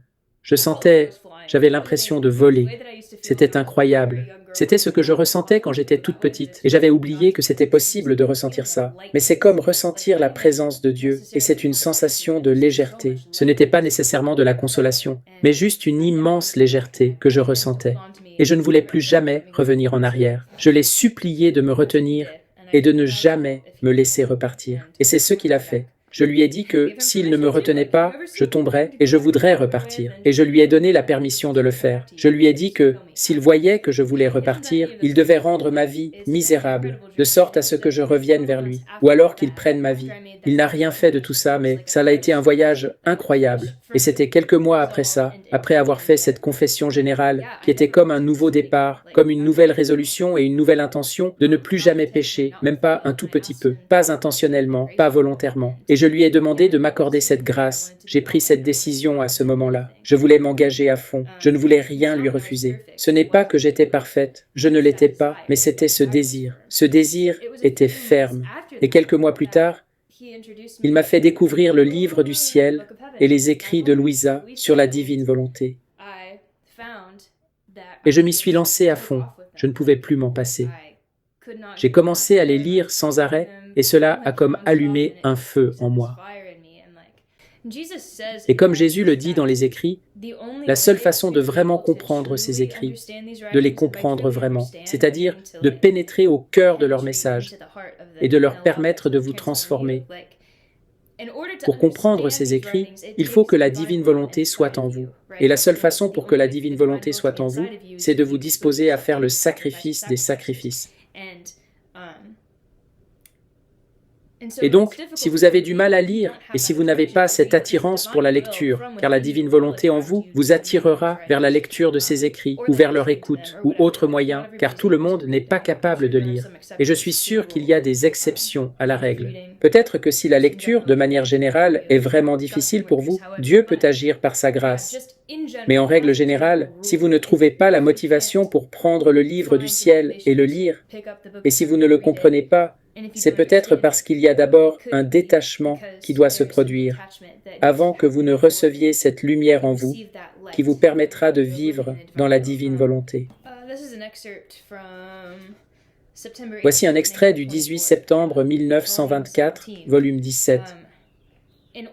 j'avais l'impression de voler. C'était incroyable. C'était ce que je ressentais quand j'étais toute petite. Et j'avais oublié que c'était possible de ressentir ça. Mais c'est comme ressentir la présence de Dieu. Et c'est une sensation de légèreté. Ce n'était pas nécessairement de la consolation, mais juste une immense légèreté que je ressentais. Et je ne voulais plus jamais revenir en arrière. Je l'ai supplié de me retenir et de ne jamais me laisser repartir. Et c'est ce qu'il a fait. Je lui ai dit que, s'il ne me retenait pas, je tomberais et je voudrais repartir. Et je lui ai donné la permission de le faire. Je lui ai dit que, s'il voyait que je voulais repartir, il devait rendre ma vie misérable, de sorte à ce que je revienne vers lui, ou alors qu'il prenne ma vie. Il n'a rien fait de tout ça, mais ça a été un voyage incroyable. Et c'était quelques mois après ça, après avoir fait cette confession générale, qui était comme un nouveau départ, comme une nouvelle résolution et une nouvelle intention de ne plus jamais pécher, même pas un tout petit peu, pas intentionnellement, pas volontairement. Et je lui ai demandé de m'accorder cette grâce. J'ai pris cette décision à ce moment-là. Je voulais m'engager à fond. Je ne voulais rien lui refuser. Ce n'est pas que j'étais parfaite, je ne l'étais pas, mais c'était ce désir. Ce désir était ferme. Et quelques mois plus tard, il m'a fait découvrir le livre du ciel et les écrits de Louisa sur la divine volonté. Et je m'y suis lancé à fond, je ne pouvais plus m'en passer. J'ai commencé à les lire sans arrêt et cela a comme allumé un feu en moi. Et comme Jésus le dit dans les écrits, la seule façon de vraiment comprendre ces écrits, de les comprendre vraiment, c'est-à-dire de pénétrer au cœur de leur message et de leur permettre de vous transformer. Pour comprendre ces écrits, il faut que la divine volonté soit en vous. Et la seule façon pour que la divine volonté soit en vous, c'est de vous disposer à faire le sacrifice des sacrifices. Et donc, si vous avez du mal à lire et si vous n'avez pas cette attirance pour la lecture, car la divine volonté en vous vous attirera vers la lecture de ces écrits ou vers leur écoute ou autre moyen, car tout le monde n'est pas capable de lire. Et je suis sûr qu'il y a des exceptions à la règle. Peut-être que si la lecture, de manière générale, est vraiment difficile pour vous, Dieu peut agir par sa grâce. Mais en règle générale, si vous ne trouvez pas la motivation pour prendre le livre du ciel et le lire, et si vous ne le comprenez pas, c'est peut-être parce qu'il y a d'abord un détachement qui doit se produire, avant que vous ne receviez cette lumière en vous, qui vous permettra de vivre dans la divine volonté. Voici un extrait du 18 septembre 1924, volume 17.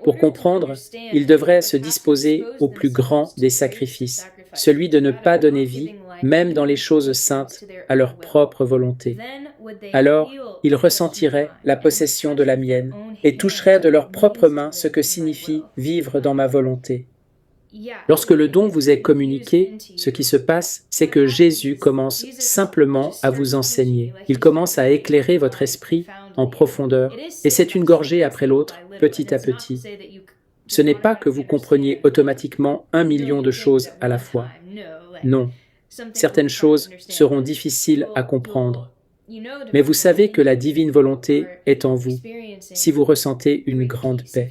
Pour comprendre, il devrait se disposer au plus grand des sacrifices, celui de ne pas donner vie, même dans les choses saintes, à leur propre volonté. alors ils ressentiraient la possession de la mienne et toucheraient de leurs propres mains ce que signifie vivre dans ma volonté. Lorsque le don vous est communiqué, ce qui se passe, c'est que Jésus commence simplement à vous enseigner. Il commence à éclairer votre esprit en profondeur, et c'est une gorgée après l'autre, petit à petit. Ce n'est pas que vous compreniez automatiquement 1 million de choses à la fois. Non, certaines choses seront difficiles à comprendre. Mais vous savez que la divine volonté est en vous, si vous ressentez une grande paix,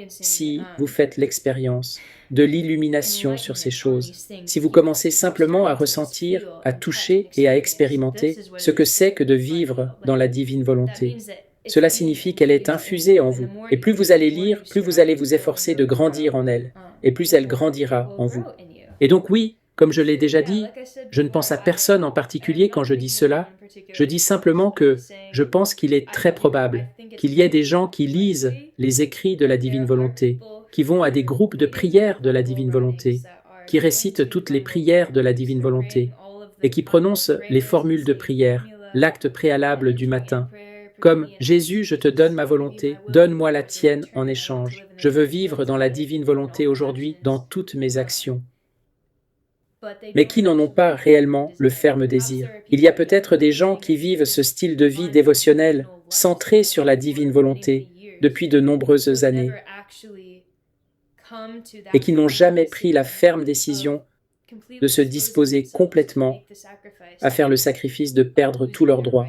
si vous faites l'expérience de l'illumination sur ces choses, si vous commencez simplement à ressentir, à toucher et à expérimenter ce que c'est que de vivre dans la divine volonté. Cela signifie qu'elle est infusée en vous, et plus vous allez lire, plus vous allez vous efforcer de grandir en elle, et plus elle grandira en vous. Et donc oui, comme je l'ai déjà dit, je ne pense à personne en particulier quand je dis cela, je dis simplement que je pense qu'il est très probable qu'il y ait des gens qui lisent les écrits de la divine volonté, qui vont à des groupes de prières de la divine volonté, qui récitent toutes les prières de la divine volonté, et qui prononcent les formules de prière, l'acte préalable du matin, comme « Jésus, je te donne ma volonté, donne-moi la tienne en échange. Je veux vivre dans la divine volonté aujourd'hui dans toutes mes actions. » Mais qui n'en ont pas réellement le ferme désir. Il y a peut-être des gens qui vivent ce style de vie dévotionnel, centré sur la divine volonté, depuis de nombreuses années, et qui n'ont jamais pris la ferme décision de se disposer complètement à faire le sacrifice de perdre tous leurs droits.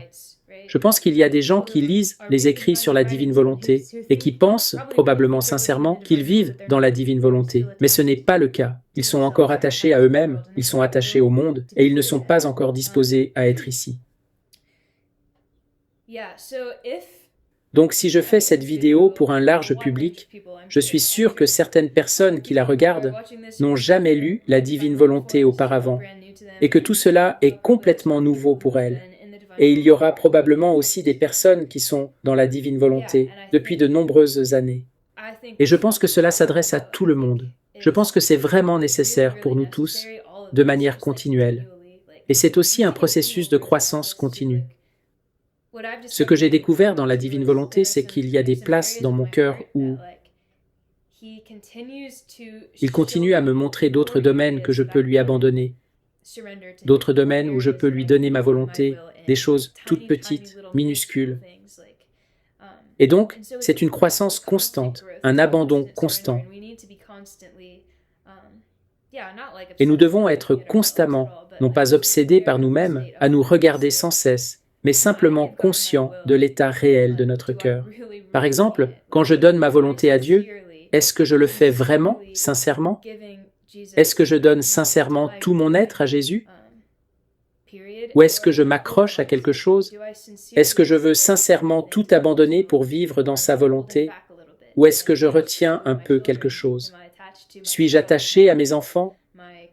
Je pense qu'il y a des gens qui lisent les écrits sur la divine volonté et qui pensent, probablement sincèrement, qu'ils vivent dans la divine volonté. Mais ce n'est pas le cas. Ils sont encore attachés à eux-mêmes, ils sont attachés au monde, et ils ne sont pas encore disposés à être ici. Donc si je fais cette vidéo pour un large public, je suis sûr que certaines personnes qui la regardent n'ont jamais lu la divine volonté auparavant, et que tout cela est complètement nouveau pour elles. Et il y aura probablement aussi des personnes qui sont dans la divine volonté depuis de nombreuses années. Et je pense que cela s'adresse à tout le monde. Je pense que c'est vraiment nécessaire pour nous tous, de manière continuelle. Et c'est aussi un processus de croissance continue. Ce que j'ai découvert dans la divine volonté, c'est qu'il y a des places dans mon cœur où il continue à me montrer d'autres domaines que je peux lui abandonner, d'autres domaines où je peux lui donner ma volonté, des choses toutes petites, minuscules. Et donc, c'est une croissance constante, un abandon constant. Et nous devons être constamment, non pas obsédés par nous-mêmes, à nous regarder sans cesse, mais simplement conscients de l'état réel de notre cœur. Par exemple, quand je donne ma volonté à Dieu, est-ce que je le fais vraiment, sincèrement? Est-ce que je donne sincèrement tout mon être à Jésus? Ou est-ce que je m'accroche à quelque chose? Est-ce que je veux sincèrement tout abandonner pour vivre dans sa volonté? Ou est-ce que je retiens un peu quelque chose? Suis-je attaché à mes enfants?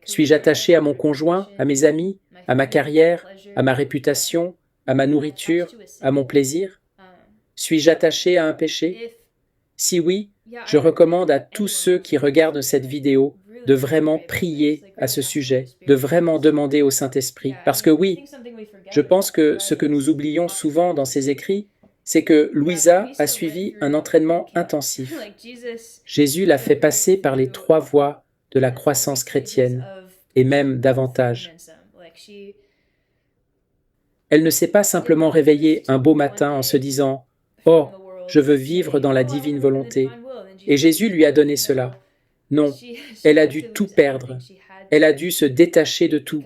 Suis-je attaché à mon conjoint, à mes amis, à ma carrière, à ma réputation, à ma nourriture, à mon plaisir? Suis-je attaché à un péché? Si oui, je recommande à tous ceux qui regardent cette vidéo de vraiment prier à ce sujet, de vraiment demander au Saint-Esprit. Parce que oui, je pense que ce que nous oublions souvent dans ces écrits, c'est que Louisa a suivi un entraînement intensif. Jésus l'a fait passer par les 3 voies de la croissance chrétienne, et même davantage. Elle ne s'est pas simplement réveillée un beau matin en se disant « Oh, je veux vivre dans la divine volonté », et Jésus lui a donné cela. Non, elle a dû tout perdre, elle a dû se détacher de tout,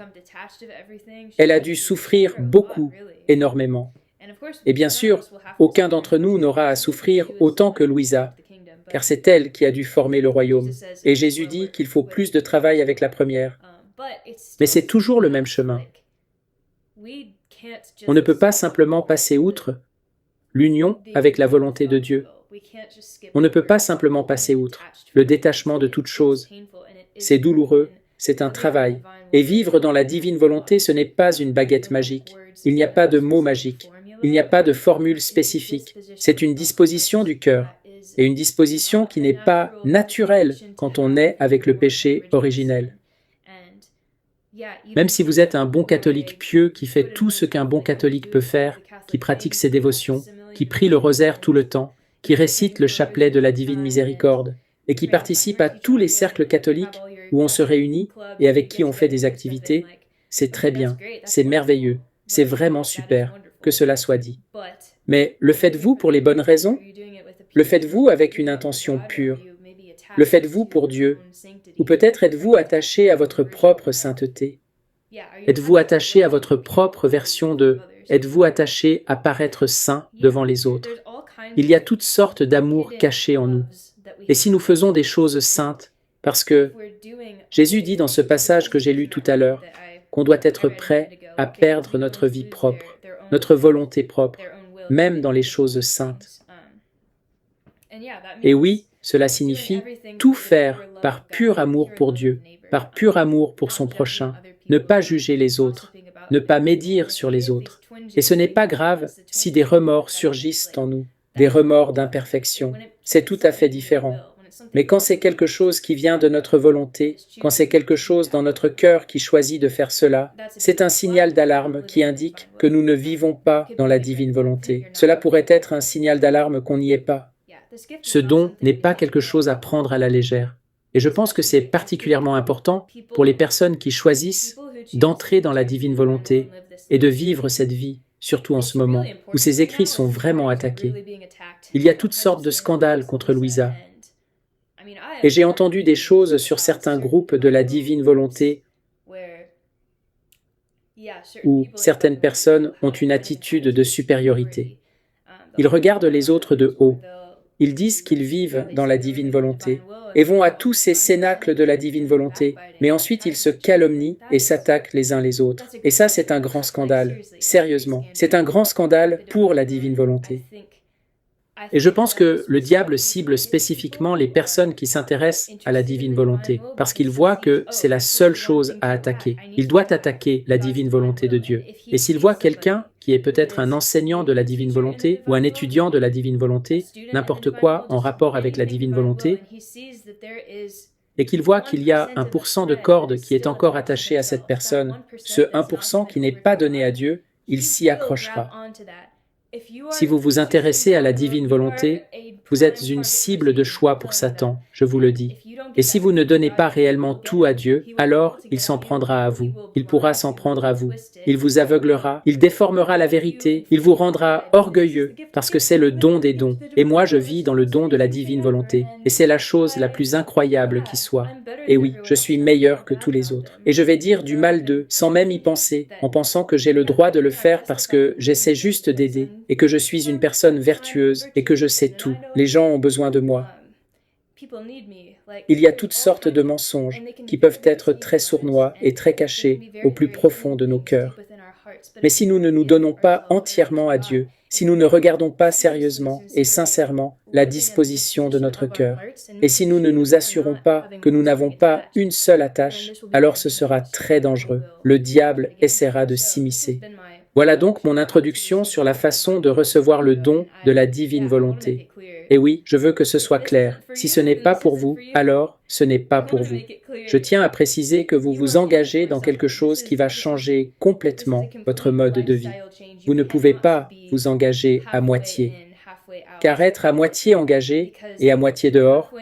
elle a dû souffrir beaucoup, énormément. Et bien sûr, aucun d'entre nous n'aura à souffrir autant que Louisa, car c'est elle qui a dû former le royaume. Et Jésus dit qu'il faut plus de travail avec la première. Mais c'est toujours le même chemin. On ne peut pas simplement passer outre l'union avec la volonté de Dieu. On ne peut pas simplement passer outre le détachement de toute chose. C'est douloureux, c'est un travail. Et vivre dans la divine volonté, ce n'est pas une baguette magique. Il n'y a pas de mots magiques. Il n'y a pas de formule spécifique. C'est une disposition du cœur. Et une disposition qui n'est pas naturelle quand on est avec le péché originel. Même si vous êtes un bon catholique pieux qui fait tout ce qu'un bon catholique peut faire, qui pratique ses dévotions, qui prie le rosaire tout le temps, qui récite le chapelet de la divine miséricorde, et qui participe à tous les cercles catholiques où on se réunit et avec qui on fait des activités, c'est très bien, c'est merveilleux, c'est vraiment super, que cela soit dit. Mais le faites-vous pour les bonnes raisons? Le faites-vous avec une intention pure? Le faites-vous pour Dieu? Ou peut-être êtes-vous attaché à votre propre sainteté? Êtes-vous attaché à votre propre version de « êtes-vous attaché à paraître saint devant les autres ?» Il y a toutes sortes d'amours cachés en nous. Et si nous faisons des choses saintes, parce que Jésus dit dans ce passage que j'ai lu tout à l'heure, qu'on doit être prêt à perdre notre vie propre, notre volonté propre, même dans les choses saintes. Et oui, cela signifie tout faire par pur amour pour Dieu, par pur amour pour son prochain, ne pas juger les autres, ne pas médire sur les autres. Et ce n'est pas grave si des remords surgissent en nous, des remords d'imperfection. C'est tout à fait différent. Mais quand c'est quelque chose qui vient de notre volonté, quand c'est quelque chose dans notre cœur qui choisit de faire cela, c'est un signal d'alarme qui indique que nous ne vivons pas dans la divine volonté. Cela pourrait être un signal d'alarme qu'on n'y est pas. Ce don n'est pas quelque chose à prendre à la légère. Et je pense que c'est particulièrement important pour les personnes qui choisissent d'entrer dans la divine volonté et de vivre cette vie, surtout en ce moment, où ces écrits sont vraiment attaqués. Il y a toutes sortes de scandales contre Louisa. Et j'ai entendu des choses sur certains groupes de la divine volonté où certaines personnes ont une attitude de supériorité. Ils regardent les autres de haut. Ils disent qu'ils vivent dans la divine volonté et vont à tous ces cénacles de la divine volonté, mais ensuite ils se calomnient et s'attaquent les uns les autres. Et ça, c'est un grand scandale. Sérieusement, c'est un grand scandale pour la divine volonté. Et je pense que le diable cible spécifiquement les personnes qui s'intéressent à la divine volonté, parce qu'il voit que c'est la seule chose à attaquer. Il doit attaquer la divine volonté de Dieu. Et s'il voit quelqu'un qui est peut-être un enseignant de la divine volonté ou un étudiant de la divine volonté, n'importe quoi en rapport avec la divine volonté, et qu'il voit qu'il y a 1% de corde qui est encore attaché à cette personne, ce 1% qui n'est pas donné à Dieu, il s'y accrochera. Si vous vous intéressez à la divine volonté, vous êtes une cible de choix pour Satan, je vous le dis. Et si vous ne donnez pas réellement tout à Dieu, alors il s'en prendra à vous. Il pourra s'en prendre à vous. Il vous aveuglera, il déformera la vérité, il vous rendra orgueilleux, parce que c'est le don des dons. Et moi, je vis dans le don de la divine volonté. Et c'est la chose la plus incroyable qui soit. Et oui, je suis meilleur que tous les autres. Et je vais dire du mal d'eux, sans même y penser, en pensant que j'ai le droit de le faire parce que j'essaie juste d'aider, et que je suis une personne vertueuse, et que je sais tout. Les gens ont besoin de moi. Il y a toutes sortes de mensonges qui peuvent être très sournois et très cachés au plus profond de nos cœurs. Mais si nous ne nous donnons pas entièrement à Dieu, si nous ne regardons pas sérieusement et sincèrement la disposition de notre cœur, et si nous ne nous assurons pas que nous n'avons pas une seule attache, alors ce sera très dangereux. Le diable essaiera de s'immiscer. Voilà donc mon introduction sur la façon de recevoir le don de la divine volonté. Et oui, je veux que ce soit clair. Si ce n'est pas pour vous, alors ce n'est pas pour vous. Je tiens à préciser que vous vous engagez dans quelque chose qui va changer complètement votre mode de vie. Vous ne pouvez pas vous engager à moitié. Car être à moitié engagé et à moitié dehors,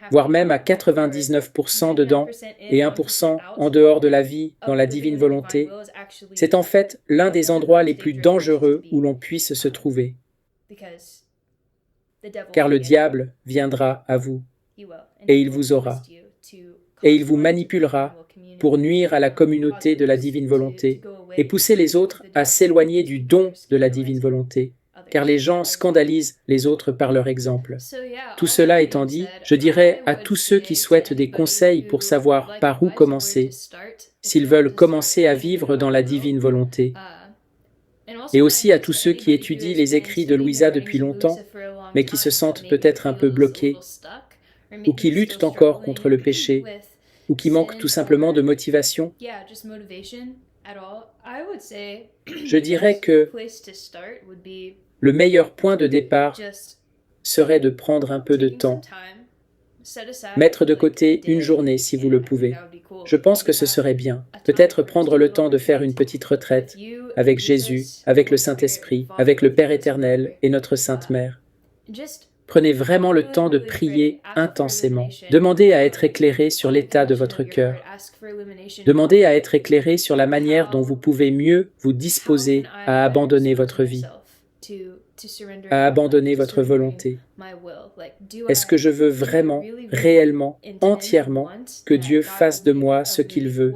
voire même à 99% dedans et 1% en dehors de la vie dans la divine volonté, c'est en fait l'un des endroits les plus dangereux où l'on puisse se trouver. Car le diable viendra à vous, et il vous aura, et il vous manipulera pour nuire à la communauté de la divine volonté et pousser les autres à s'éloigner du don de la divine volonté, car les gens scandalisent les autres par leur exemple. Tout cela étant dit, je dirais à tous ceux qui souhaitent des conseils pour savoir par où commencer, s'ils veulent commencer à vivre dans la divine volonté, et aussi à tous ceux qui étudient les écrits de Louisa depuis longtemps, mais qui se sentent peut-être un peu bloqués, ou qui luttent encore contre le péché, ou qui manquent tout simplement de motivation. Je dirais que le meilleur point de départ serait de prendre un peu de temps, mettre de côté une journée si vous le pouvez, Je pense que ce serait bien. Peut-être prendre le temps de faire une petite retraite avec Jésus, avec le Saint-Esprit, avec le Père éternel et notre Sainte Mère. Prenez vraiment le temps de prier intensément. Demandez à être éclairé sur l'état de votre cœur. Demandez à être éclairé sur la manière dont vous pouvez mieux vous disposer à abandonner votre vie, à abandonner votre volonté. Est-ce que je veux vraiment, réellement, entièrement que Dieu fasse de moi ce qu'il veut?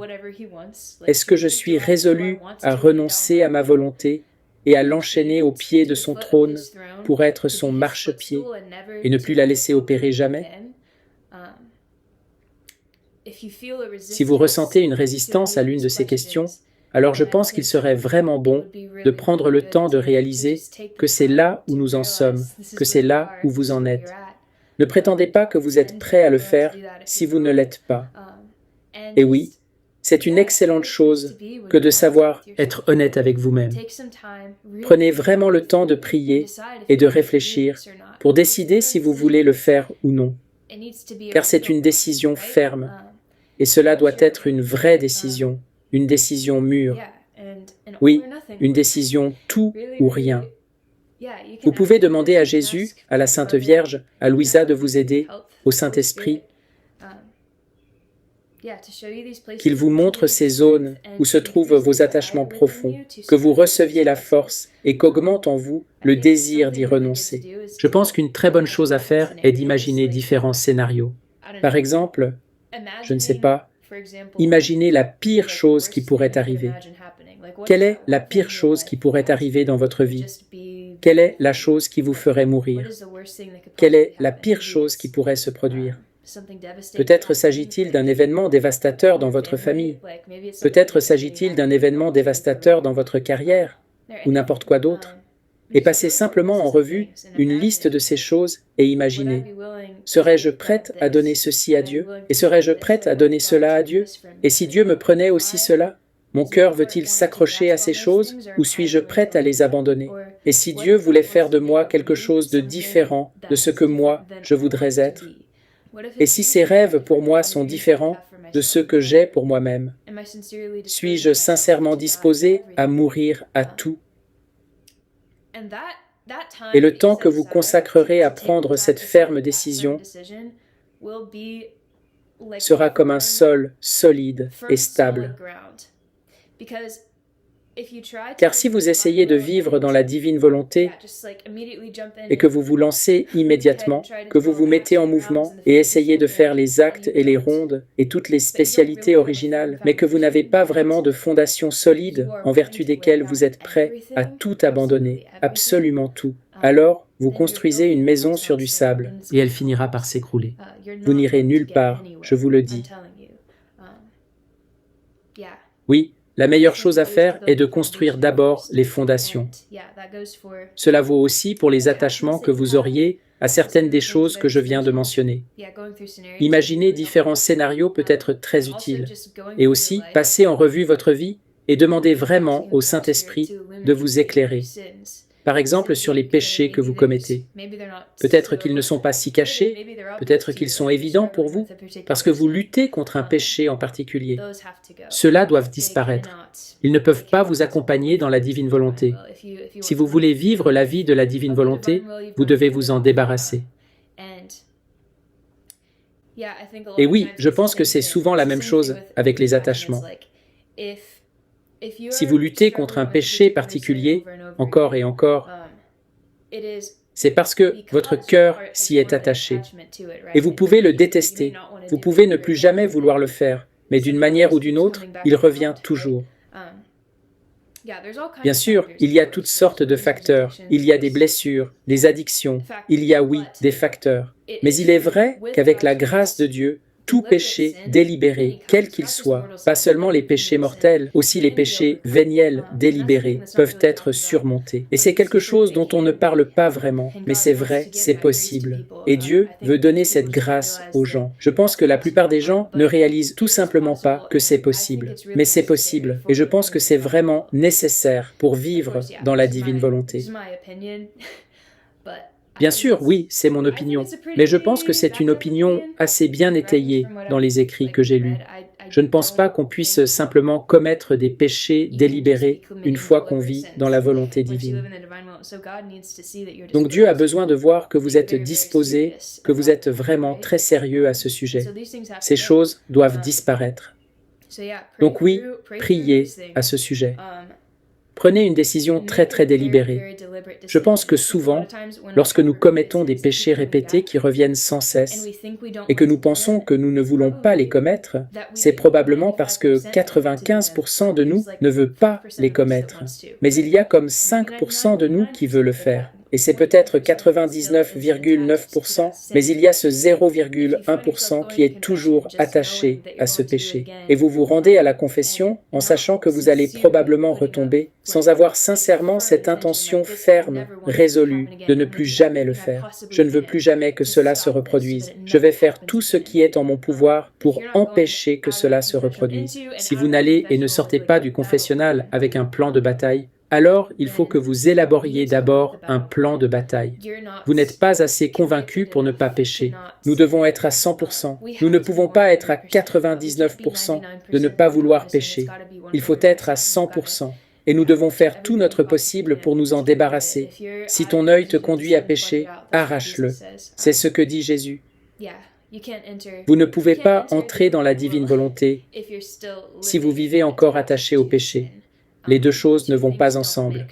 Est-ce que je suis résolu à renoncer à ma volonté et à l'enchaîner au pied de son trône pour être son marchepied et ne plus la laisser opérer jamais? Si vous ressentez une résistance à l'une de ces questions, alors je pense qu'il serait vraiment bon de prendre le temps de réaliser que c'est là où nous en sommes, que c'est là où vous en êtes. Ne prétendez pas que vous êtes prêt à le faire si vous ne l'êtes pas. Et oui, c'est une excellente chose que de savoir être honnête avec vous-même. Prenez vraiment le temps de prier et de réfléchir pour décider si vous voulez le faire ou non, car c'est une décision ferme, et cela doit être une vraie décision, une décision mûre. Oui, une décision tout ou rien. Vous pouvez demander à Jésus, à la Sainte Vierge, à Louisa de vous aider, au Saint-Esprit, qu'il vous montre ces zones où se trouvent vos attachements profonds, que vous receviez la force et qu'augmente en vous le désir d'y renoncer. Je pense qu'une très bonne chose à faire est d'imaginer différents scénarios. Par exemple, je ne sais pas, imaginez la pire chose qui pourrait arriver. Quelle est la pire chose qui pourrait arriver dans votre vie? Quelle est la chose qui vous ferait mourir? Quelle est la pire chose qui pourrait se produire? Peut-être s'agit-il d'un événement dévastateur dans votre famille. Peut-être s'agit-il d'un événement dévastateur dans votre carrière, ou n'importe quoi d'autre. Et passez simplement en revue une liste de ces choses et imaginez. Serais-je prête à donner ceci à Dieu? Et serais-je prête à donner cela à Dieu? Et si Dieu me prenait aussi cela? Mon cœur veut-il s'accrocher à ces choses ou suis-je prête à les abandonner? Et si Dieu voulait faire de moi quelque chose de différent de ce que moi, je voudrais être? Et si ces rêves pour moi sont différents de ceux que j'ai pour moi-même? Suis-je sincèrement disposé à mourir à tout? Et le temps que vous consacrerez à prendre cette ferme décision sera comme un sol solide et stable. Car si vous essayez de vivre dans la divine volonté et que vous vous lancez immédiatement, que vous vous mettez en mouvement et essayez de faire les actes et les rondes et toutes les spécialités originales, mais que vous n'avez pas vraiment de fondation solide en vertu desquelles vous êtes prêt à tout abandonner, absolument tout, alors vous construisez une maison sur du sable et elle finira par s'écrouler. Vous n'irez nulle part, je vous le dis. Oui, la meilleure chose à faire est de construire d'abord les fondations. Cela vaut aussi pour les attachements que vous auriez à certaines des choses que je viens de mentionner. Imaginer différents scénarios peut être très utile. Et aussi, passer en revue votre vie et demander vraiment au Saint-Esprit de vous éclairer. Par exemple, sur les péchés que vous commettez. Peut-être qu'ils ne sont pas si cachés, peut-être qu'ils sont évidents pour vous, parce que vous luttez contre un péché en particulier. Ceux-là doivent disparaître. Ils ne peuvent pas vous accompagner dans la divine volonté. Si vous voulez vivre la vie de la divine volonté, vous devez vous en débarrasser. Et oui, je pense que c'est souvent la même chose avec les attachements. Si vous luttez contre un péché particulier, encore et encore, c'est parce que votre cœur s'y est attaché. Et vous pouvez le détester, vous pouvez ne plus jamais vouloir le faire, mais d'une manière ou d'une autre, il revient toujours. Bien sûr, il y a toutes sortes de facteurs, il y a des blessures, des addictions, il y a, oui, des facteurs. Mais il est vrai qu'avec la grâce de Dieu, tout péché délibéré, quel qu'il soit, pas seulement les péchés mortels, aussi les péchés véniels délibérés, peuvent être surmontés. Et c'est quelque chose dont on ne parle pas vraiment, mais c'est vrai, c'est possible. Et Dieu veut donner cette grâce aux gens. Je pense que la plupart des gens ne réalisent tout simplement pas que c'est possible. Mais c'est possible, et je pense que c'est vraiment nécessaire pour vivre dans la divine volonté. Bien sûr, oui, c'est mon opinion, mais je pense que c'est une opinion assez bien étayée dans les écrits que j'ai lus. Je ne pense pas qu'on puisse simplement commettre des péchés délibérés une fois qu'on vit dans la volonté divine. Donc Dieu a besoin de voir que vous êtes disposé, que vous êtes vraiment très sérieux à ce sujet. Ces choses doivent disparaître. Donc oui, priez à ce sujet. Prenez une décision très délibérée. Je pense que souvent, lorsque nous commettons des péchés répétés qui reviennent sans cesse et que nous pensons que nous ne voulons pas les commettre, c'est probablement parce que 95% de nous ne veut pas les commettre. Mais il y a comme 5% de nous qui veut le faire. Et c'est peut-être 99,9%, mais il y a ce 0,1% qui est toujours attaché à ce péché. Et vous vous rendez à la confession en sachant que vous allez probablement retomber, sans avoir sincèrement cette intention ferme, résolue, de ne plus jamais le faire. Je ne veux plus jamais que cela se reproduise. Je vais faire tout ce qui est en mon pouvoir pour empêcher que cela se reproduise. Si vous n'allez et ne sortez pas du confessionnal avec un plan de bataille, alors il faut que vous élaboriez d'abord un plan de bataille. Vous n'êtes pas assez convaincu pour ne pas pécher. Nous devons être à 100%. Nous ne pouvons pas être à 99% de ne pas vouloir pécher. Il faut être à 100%. Et nous devons faire tout notre possible pour nous en débarrasser. Si ton œil te conduit à pécher, arrache-le. C'est ce que dit Jésus. Vous ne pouvez pas entrer dans la divine volonté si vous vivez encore attaché au péché. Les deux choses ne vont pas ensemble.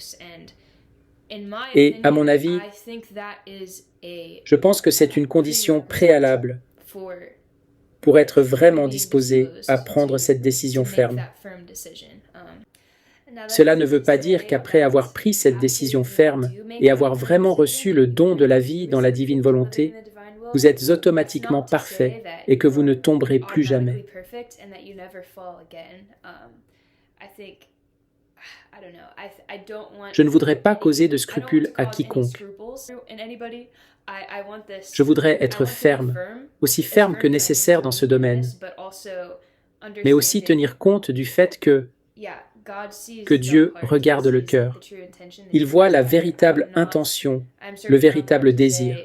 Et à mon avis, je pense que c'est une condition préalable pour être vraiment disposé à prendre cette décision ferme. Cela ne veut pas dire qu'après avoir pris cette décision ferme et avoir vraiment reçu le don de la vie dans la divine volonté, vous êtes automatiquement parfait et que vous ne tomberez plus jamais. Je ne voudrais pas causer de scrupules à quiconque. Je voudrais être ferme, aussi ferme que nécessaire dans ce domaine, mais aussi tenir compte du fait que Dieu regarde le cœur. Il voit la véritable intention, le véritable désir.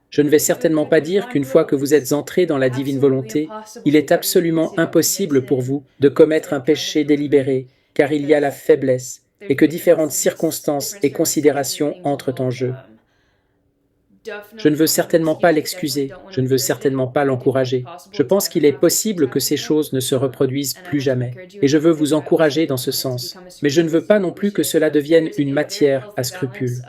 Je ne vais certainement pas dire qu'une fois que vous êtes entré dans la divine volonté, il est absolument impossible pour vous de commettre un péché délibéré, car il y a la faiblesse, et que différentes circonstances et considérations entrent en jeu. Je ne veux certainement pas l'excuser, je ne veux certainement pas l'encourager. Je pense qu'il est possible que ces choses ne se reproduisent plus jamais, et je veux vous encourager dans ce sens. Mais je ne veux pas non plus que cela devienne une matière à scrupules.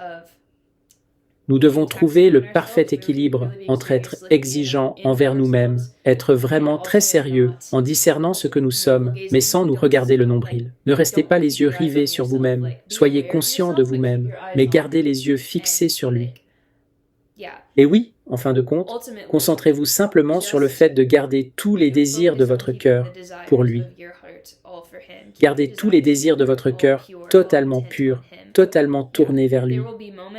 Nous devons trouver le parfait équilibre entre être exigeants envers nous-mêmes, être vraiment très sérieux en discernant ce que nous sommes, mais sans nous regarder le nombril. Ne restez pas les yeux rivés sur vous-même, soyez conscients de vous-même, mais gardez les yeux fixés sur lui. Et oui, en fin de compte, concentrez-vous simplement sur le fait de garder tous les désirs de votre cœur pour lui. Gardez tous les désirs de votre cœur totalement purs, totalement tournés vers lui.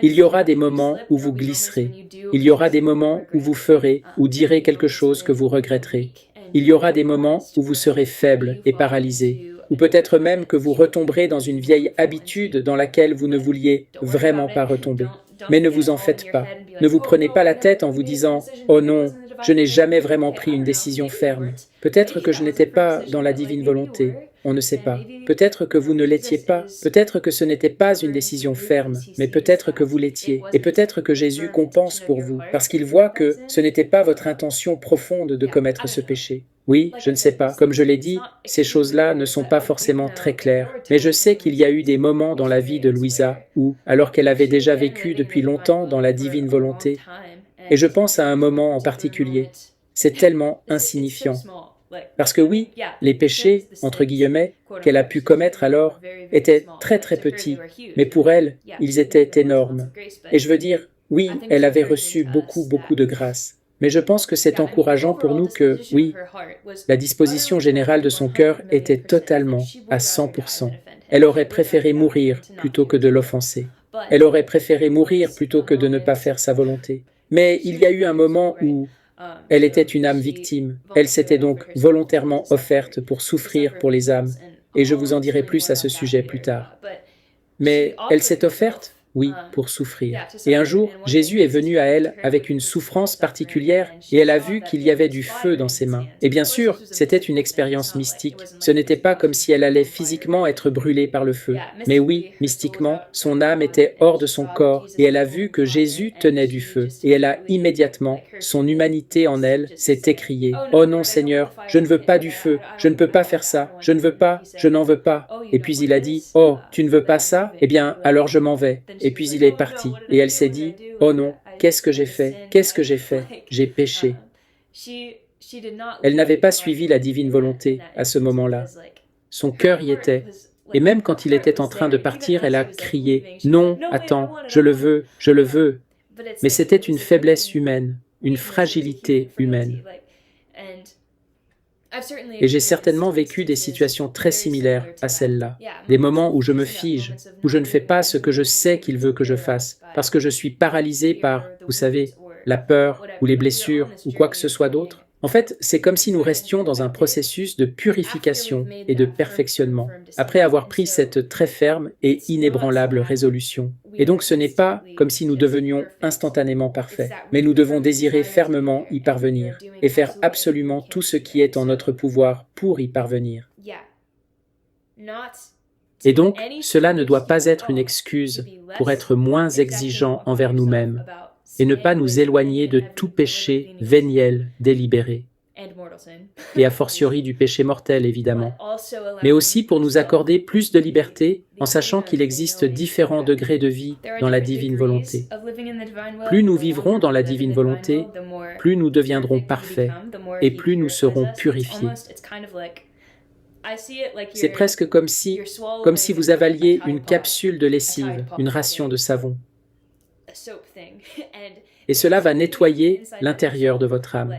Il y aura des moments où vous glisserez. Il y aura des moments où vous ferez ou direz quelque chose que vous regretterez. Il y aura des moments où vous serez faible et paralysé, ou peut-être même que vous retomberez dans une vieille habitude dans laquelle vous ne vouliez vraiment pas retomber. Mais ne vous en faites pas. Ne vous prenez pas la tête en vous disant « Oh non, je n'ai jamais vraiment pris une décision ferme. Peut-être que je n'étais pas dans la divine volonté. » On ne sait pas. Peut-être que vous ne l'étiez pas. Peut-être que ce n'était pas une décision ferme, mais peut-être que vous l'étiez. Et peut-être que Jésus compense pour vous, parce qu'il voit que ce n'était pas votre intention profonde de commettre ce péché. Oui, je ne sais pas. Comme je l'ai dit, ces choses-là ne sont pas forcément très claires. Mais je sais qu'il y a eu des moments dans la vie de Louisa où, alors qu'elle avait déjà vécu depuis longtemps dans la divine volonté, et je pense à un moment en particulier, c'est tellement insignifiant. Parce que oui, les péchés, entre guillemets, qu'elle a pu commettre alors, étaient très petits, mais pour elle, ils étaient énormes. Et je veux dire, oui, elle avait reçu beaucoup de grâce. Mais je pense que c'est encourageant pour nous que, oui, la disposition générale de son cœur était totalement à 100%. Elle aurait préféré mourir plutôt que de l'offenser. Elle aurait préféré mourir plutôt que de ne pas faire sa volonté. Mais il y a eu un moment où elle était une âme victime. Elle s'était donc volontairement offerte pour souffrir pour les âmes. Et je vous en dirai plus à ce sujet plus tard. Mais elle s'est offerte oui, pour souffrir. Et un jour, Jésus est venu à elle avec une souffrance particulière et elle a vu qu'il y avait du feu dans ses mains. Et bien sûr, c'était une expérience mystique. Ce n'était pas comme si elle allait physiquement être brûlée par le feu. Mais oui, mystiquement, son âme était hors de son corps et elle a vu que Jésus tenait du feu. Et elle a immédiatement, son humanité en elle, s'est écriée: « Oh non Seigneur, je ne veux pas du feu, je ne peux pas faire ça, je ne veux pas, je n'en veux pas. » Et puis il a dit: « Oh, tu ne veux pas ça? Eh bien, alors je m'en vais. » Et puis il est parti. Et elle s'est dit: « Oh non, qu'est-ce que j'ai fait? Qu'est-ce que j'ai fait? J'ai péché. » Elle n'avait pas suivi la divine volonté à ce moment-là. Son cœur y était. Et même quand il était en train de partir, elle a crié: « Non, attends, je le veux, je le veux. » Mais c'était une faiblesse humaine, une fragilité humaine. Et j'ai certainement vécu des situations très similaires à celle-là. Des moments où je me fige, où je ne fais pas ce que je sais qu'il veut que je fasse, parce que je suis paralysé par, vous savez, la peur ou les blessures ou quoi que ce soit d'autre. En fait, c'est comme si nous restions dans un processus de purification et de perfectionnement, après avoir pris cette très ferme et inébranlable résolution. Et donc ce n'est pas comme si nous devenions instantanément parfaits, mais nous devons désirer fermement y parvenir et faire absolument tout ce qui est en notre pouvoir pour y parvenir. Et donc, cela ne doit pas être une excuse pour être moins exigeants envers nous-mêmes et ne pas nous éloigner de tout péché véniel délibéré, et a fortiori du péché mortel évidemment, mais aussi pour nous accorder plus de liberté en sachant qu'il existe différents degrés de vie dans la divine volonté. Plus nous vivrons dans la divine volonté, plus nous deviendrons parfaits et plus nous serons purifiés. C'est presque comme si vous avaliez une capsule de lessive, une ration de savon. Et cela va nettoyer l'intérieur de votre âme.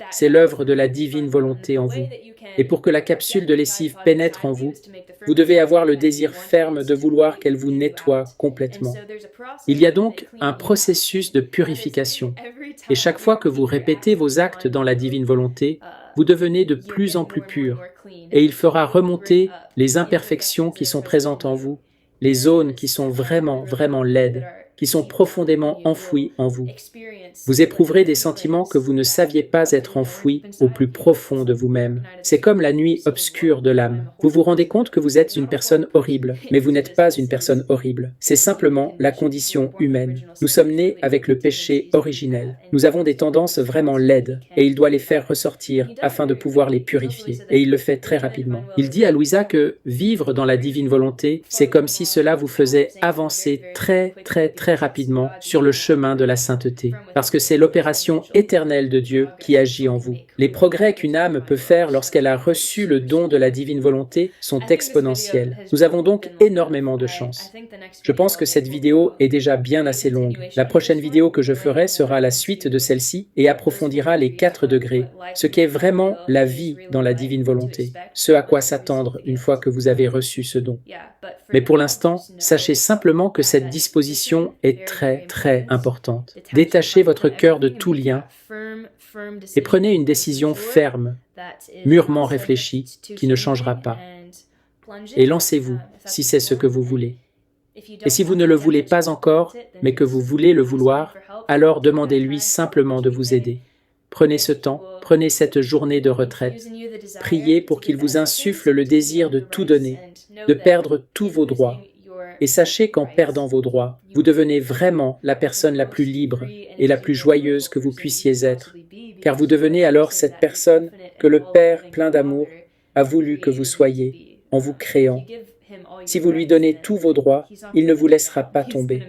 C'est l'œuvre de la divine volonté en vous. Et pour que la capsule de lessive pénètre en vous, vous devez avoir le désir ferme de vouloir qu'elle vous nettoie complètement. Il y a donc un processus de purification. Et chaque fois que vous répétez vos actes dans la divine volonté, vous devenez de plus en plus pur. Et il fera remonter les imperfections qui sont présentes en vous, les zones qui sont vraiment laides, qui sont profondément enfouies en vous. Vous éprouverez des sentiments que vous ne saviez pas être enfouis au plus profond de vous-même. C'est comme la nuit obscure de l'âme. Vous vous rendez compte que vous êtes une personne horrible, mais vous n'êtes pas une personne horrible. C'est simplement la condition humaine. Nous sommes nés avec le péché originel. Nous avons des tendances vraiment laides, et il doit les faire ressortir afin de pouvoir les purifier. Et il le fait très rapidement. Il dit à Louisa que vivre dans la divine volonté, c'est comme si cela vous faisait avancer très rapidement sur le chemin de la sainteté, parce que c'est l'opération éternelle de Dieu qui agit en vous. Les progrès qu'une âme peut faire lorsqu'elle a reçu le don de la divine volonté sont exponentiels. Nous avons donc énormément de chance. Je pense que cette vidéo est déjà bien assez longue. La prochaine vidéo que je ferai sera la suite de celle-ci et approfondira les 4 degrés, ce qu'est vraiment la vie dans la divine volonté, ce à quoi s'attendre une fois que vous avez reçu ce don. Mais pour l'instant, sachez simplement que cette disposition est très importante. Détachez votre cœur de tout lien et prenez une décision ferme, mûrement réfléchie, qui ne changera pas. Et lancez-vous, si c'est ce que vous voulez. Et si vous ne le voulez pas encore, mais que vous voulez le vouloir, alors demandez-lui simplement de vous aider. Prenez ce temps, prenez cette journée de retraite. Priez pour qu'il vous insuffle le désir de tout donner, de perdre tous vos droits. Et sachez qu'en perdant vos droits, vous devenez vraiment la personne la plus libre et la plus joyeuse que vous puissiez être, car vous devenez alors cette personne que le Père plein d'amour a voulu que vous soyez en vous créant. Si vous lui donnez tous vos droits, il ne vous laissera pas tomber.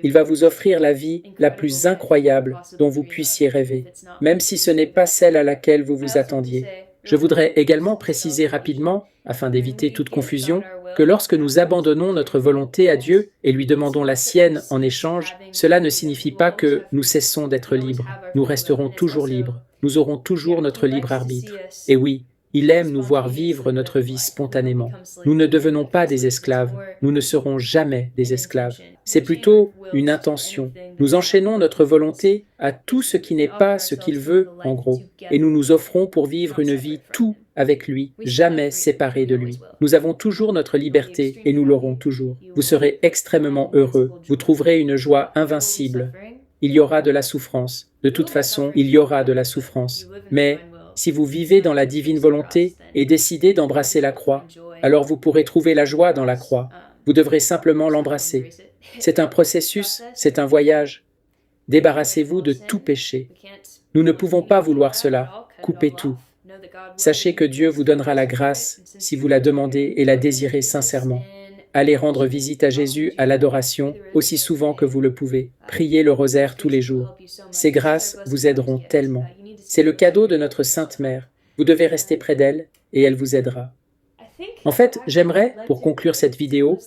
Il va vous offrir la vie la plus incroyable dont vous puissiez rêver, même si ce n'est pas celle à laquelle vous vous attendiez. Je voudrais également préciser rapidement, afin d'éviter toute confusion, que lorsque nous abandonnons notre volonté à Dieu et lui demandons la sienne en échange, cela ne signifie pas que nous cessons d'être libres. Nous resterons toujours libres. Nous aurons toujours notre libre arbitre. Et oui, il aime nous voir vivre notre vie spontanément. Nous ne devenons pas des esclaves. Nous ne serons jamais des esclaves. C'est plutôt une intention. Nous enchaînons notre volonté à tout ce qui n'est pas ce qu'il veut, en gros. Et nous nous offrons pour vivre une vie tout avec lui, jamais séparés de lui. Nous avons toujours notre liberté et nous l'aurons toujours. Vous serez extrêmement heureux, vous trouverez une joie invincible. Il y aura de la souffrance. De toute façon, il y aura de la souffrance. Mais si vous vivez dans la divine volonté et décidez d'embrasser la croix, alors vous pourrez trouver la joie dans la croix. Vous devrez simplement l'embrasser. C'est un processus, c'est un voyage. Débarrassez-vous de tout péché. Nous ne pouvons pas vouloir cela. Coupez tout. Sachez que Dieu vous donnera la grâce si vous la demandez et la désirez sincèrement. Allez rendre visite à Jésus à l'adoration aussi souvent que vous le pouvez. Priez le rosaire tous les jours. Ces grâces vous aideront tellement. C'est le cadeau de notre Sainte Mère. Vous devez rester près d'elle et elle vous aidera. En fait, j'aimerais, pour conclure cette vidéo,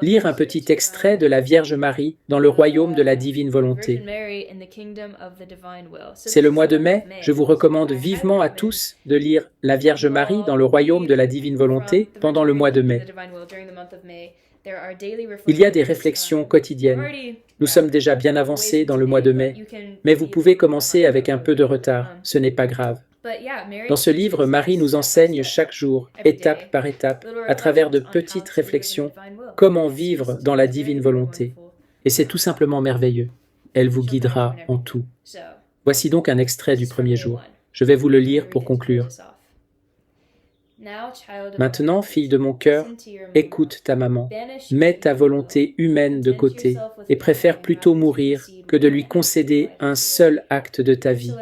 lire un petit extrait de la Vierge Marie dans le royaume de la divine volonté. C'est le mois de mai, je vous recommande vivement à tous de lire la Vierge Marie dans le royaume de la divine volonté pendant le mois de mai. Il y a des réflexions quotidiennes. Nous sommes déjà bien avancés dans le mois de mai, mais vous pouvez commencer avec un peu de retard, ce n'est pas grave. Dans ce livre, Marie nous enseigne chaque jour, étape par étape, à travers de petites réflexions, comment vivre dans la divine volonté. Et c'est tout simplement merveilleux. Elle vous guidera en tout. Voici donc un extrait du premier jour. Je vais vous le lire pour conclure. Maintenant, fille de mon cœur, écoute ta maman. Mets ta volonté humaine de côté et préfère plutôt mourir que de lui concéder un seul acte de ta vie.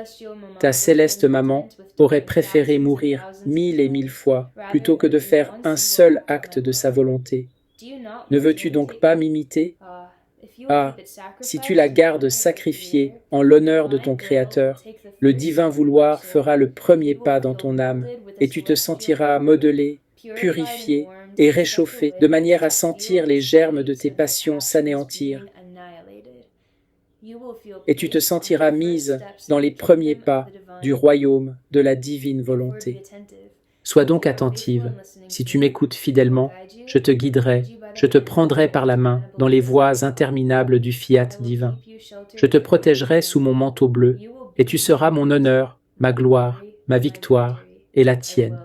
Ta céleste maman aurait préféré mourir 1000 et 1000 fois plutôt que de faire un seul acte de sa volonté. Ne veux-tu donc pas m'imiter? Ah, si tu la gardes sacrifiée en l'honneur de ton Créateur, le divin vouloir fera le premier pas dans ton âme et tu te sentiras modelé, purifié et réchauffé de manière à sentir les germes de tes passions s'anéantir. Et tu te sentiras mise dans les premiers pas du royaume de la divine volonté. Sois donc attentive. Si tu m'écoutes fidèlement, je te guiderai, je te prendrai par la main dans les voies interminables du fiat divin. Je te protégerai sous mon manteau bleu, et tu seras mon honneur, ma gloire, ma victoire et la tienne.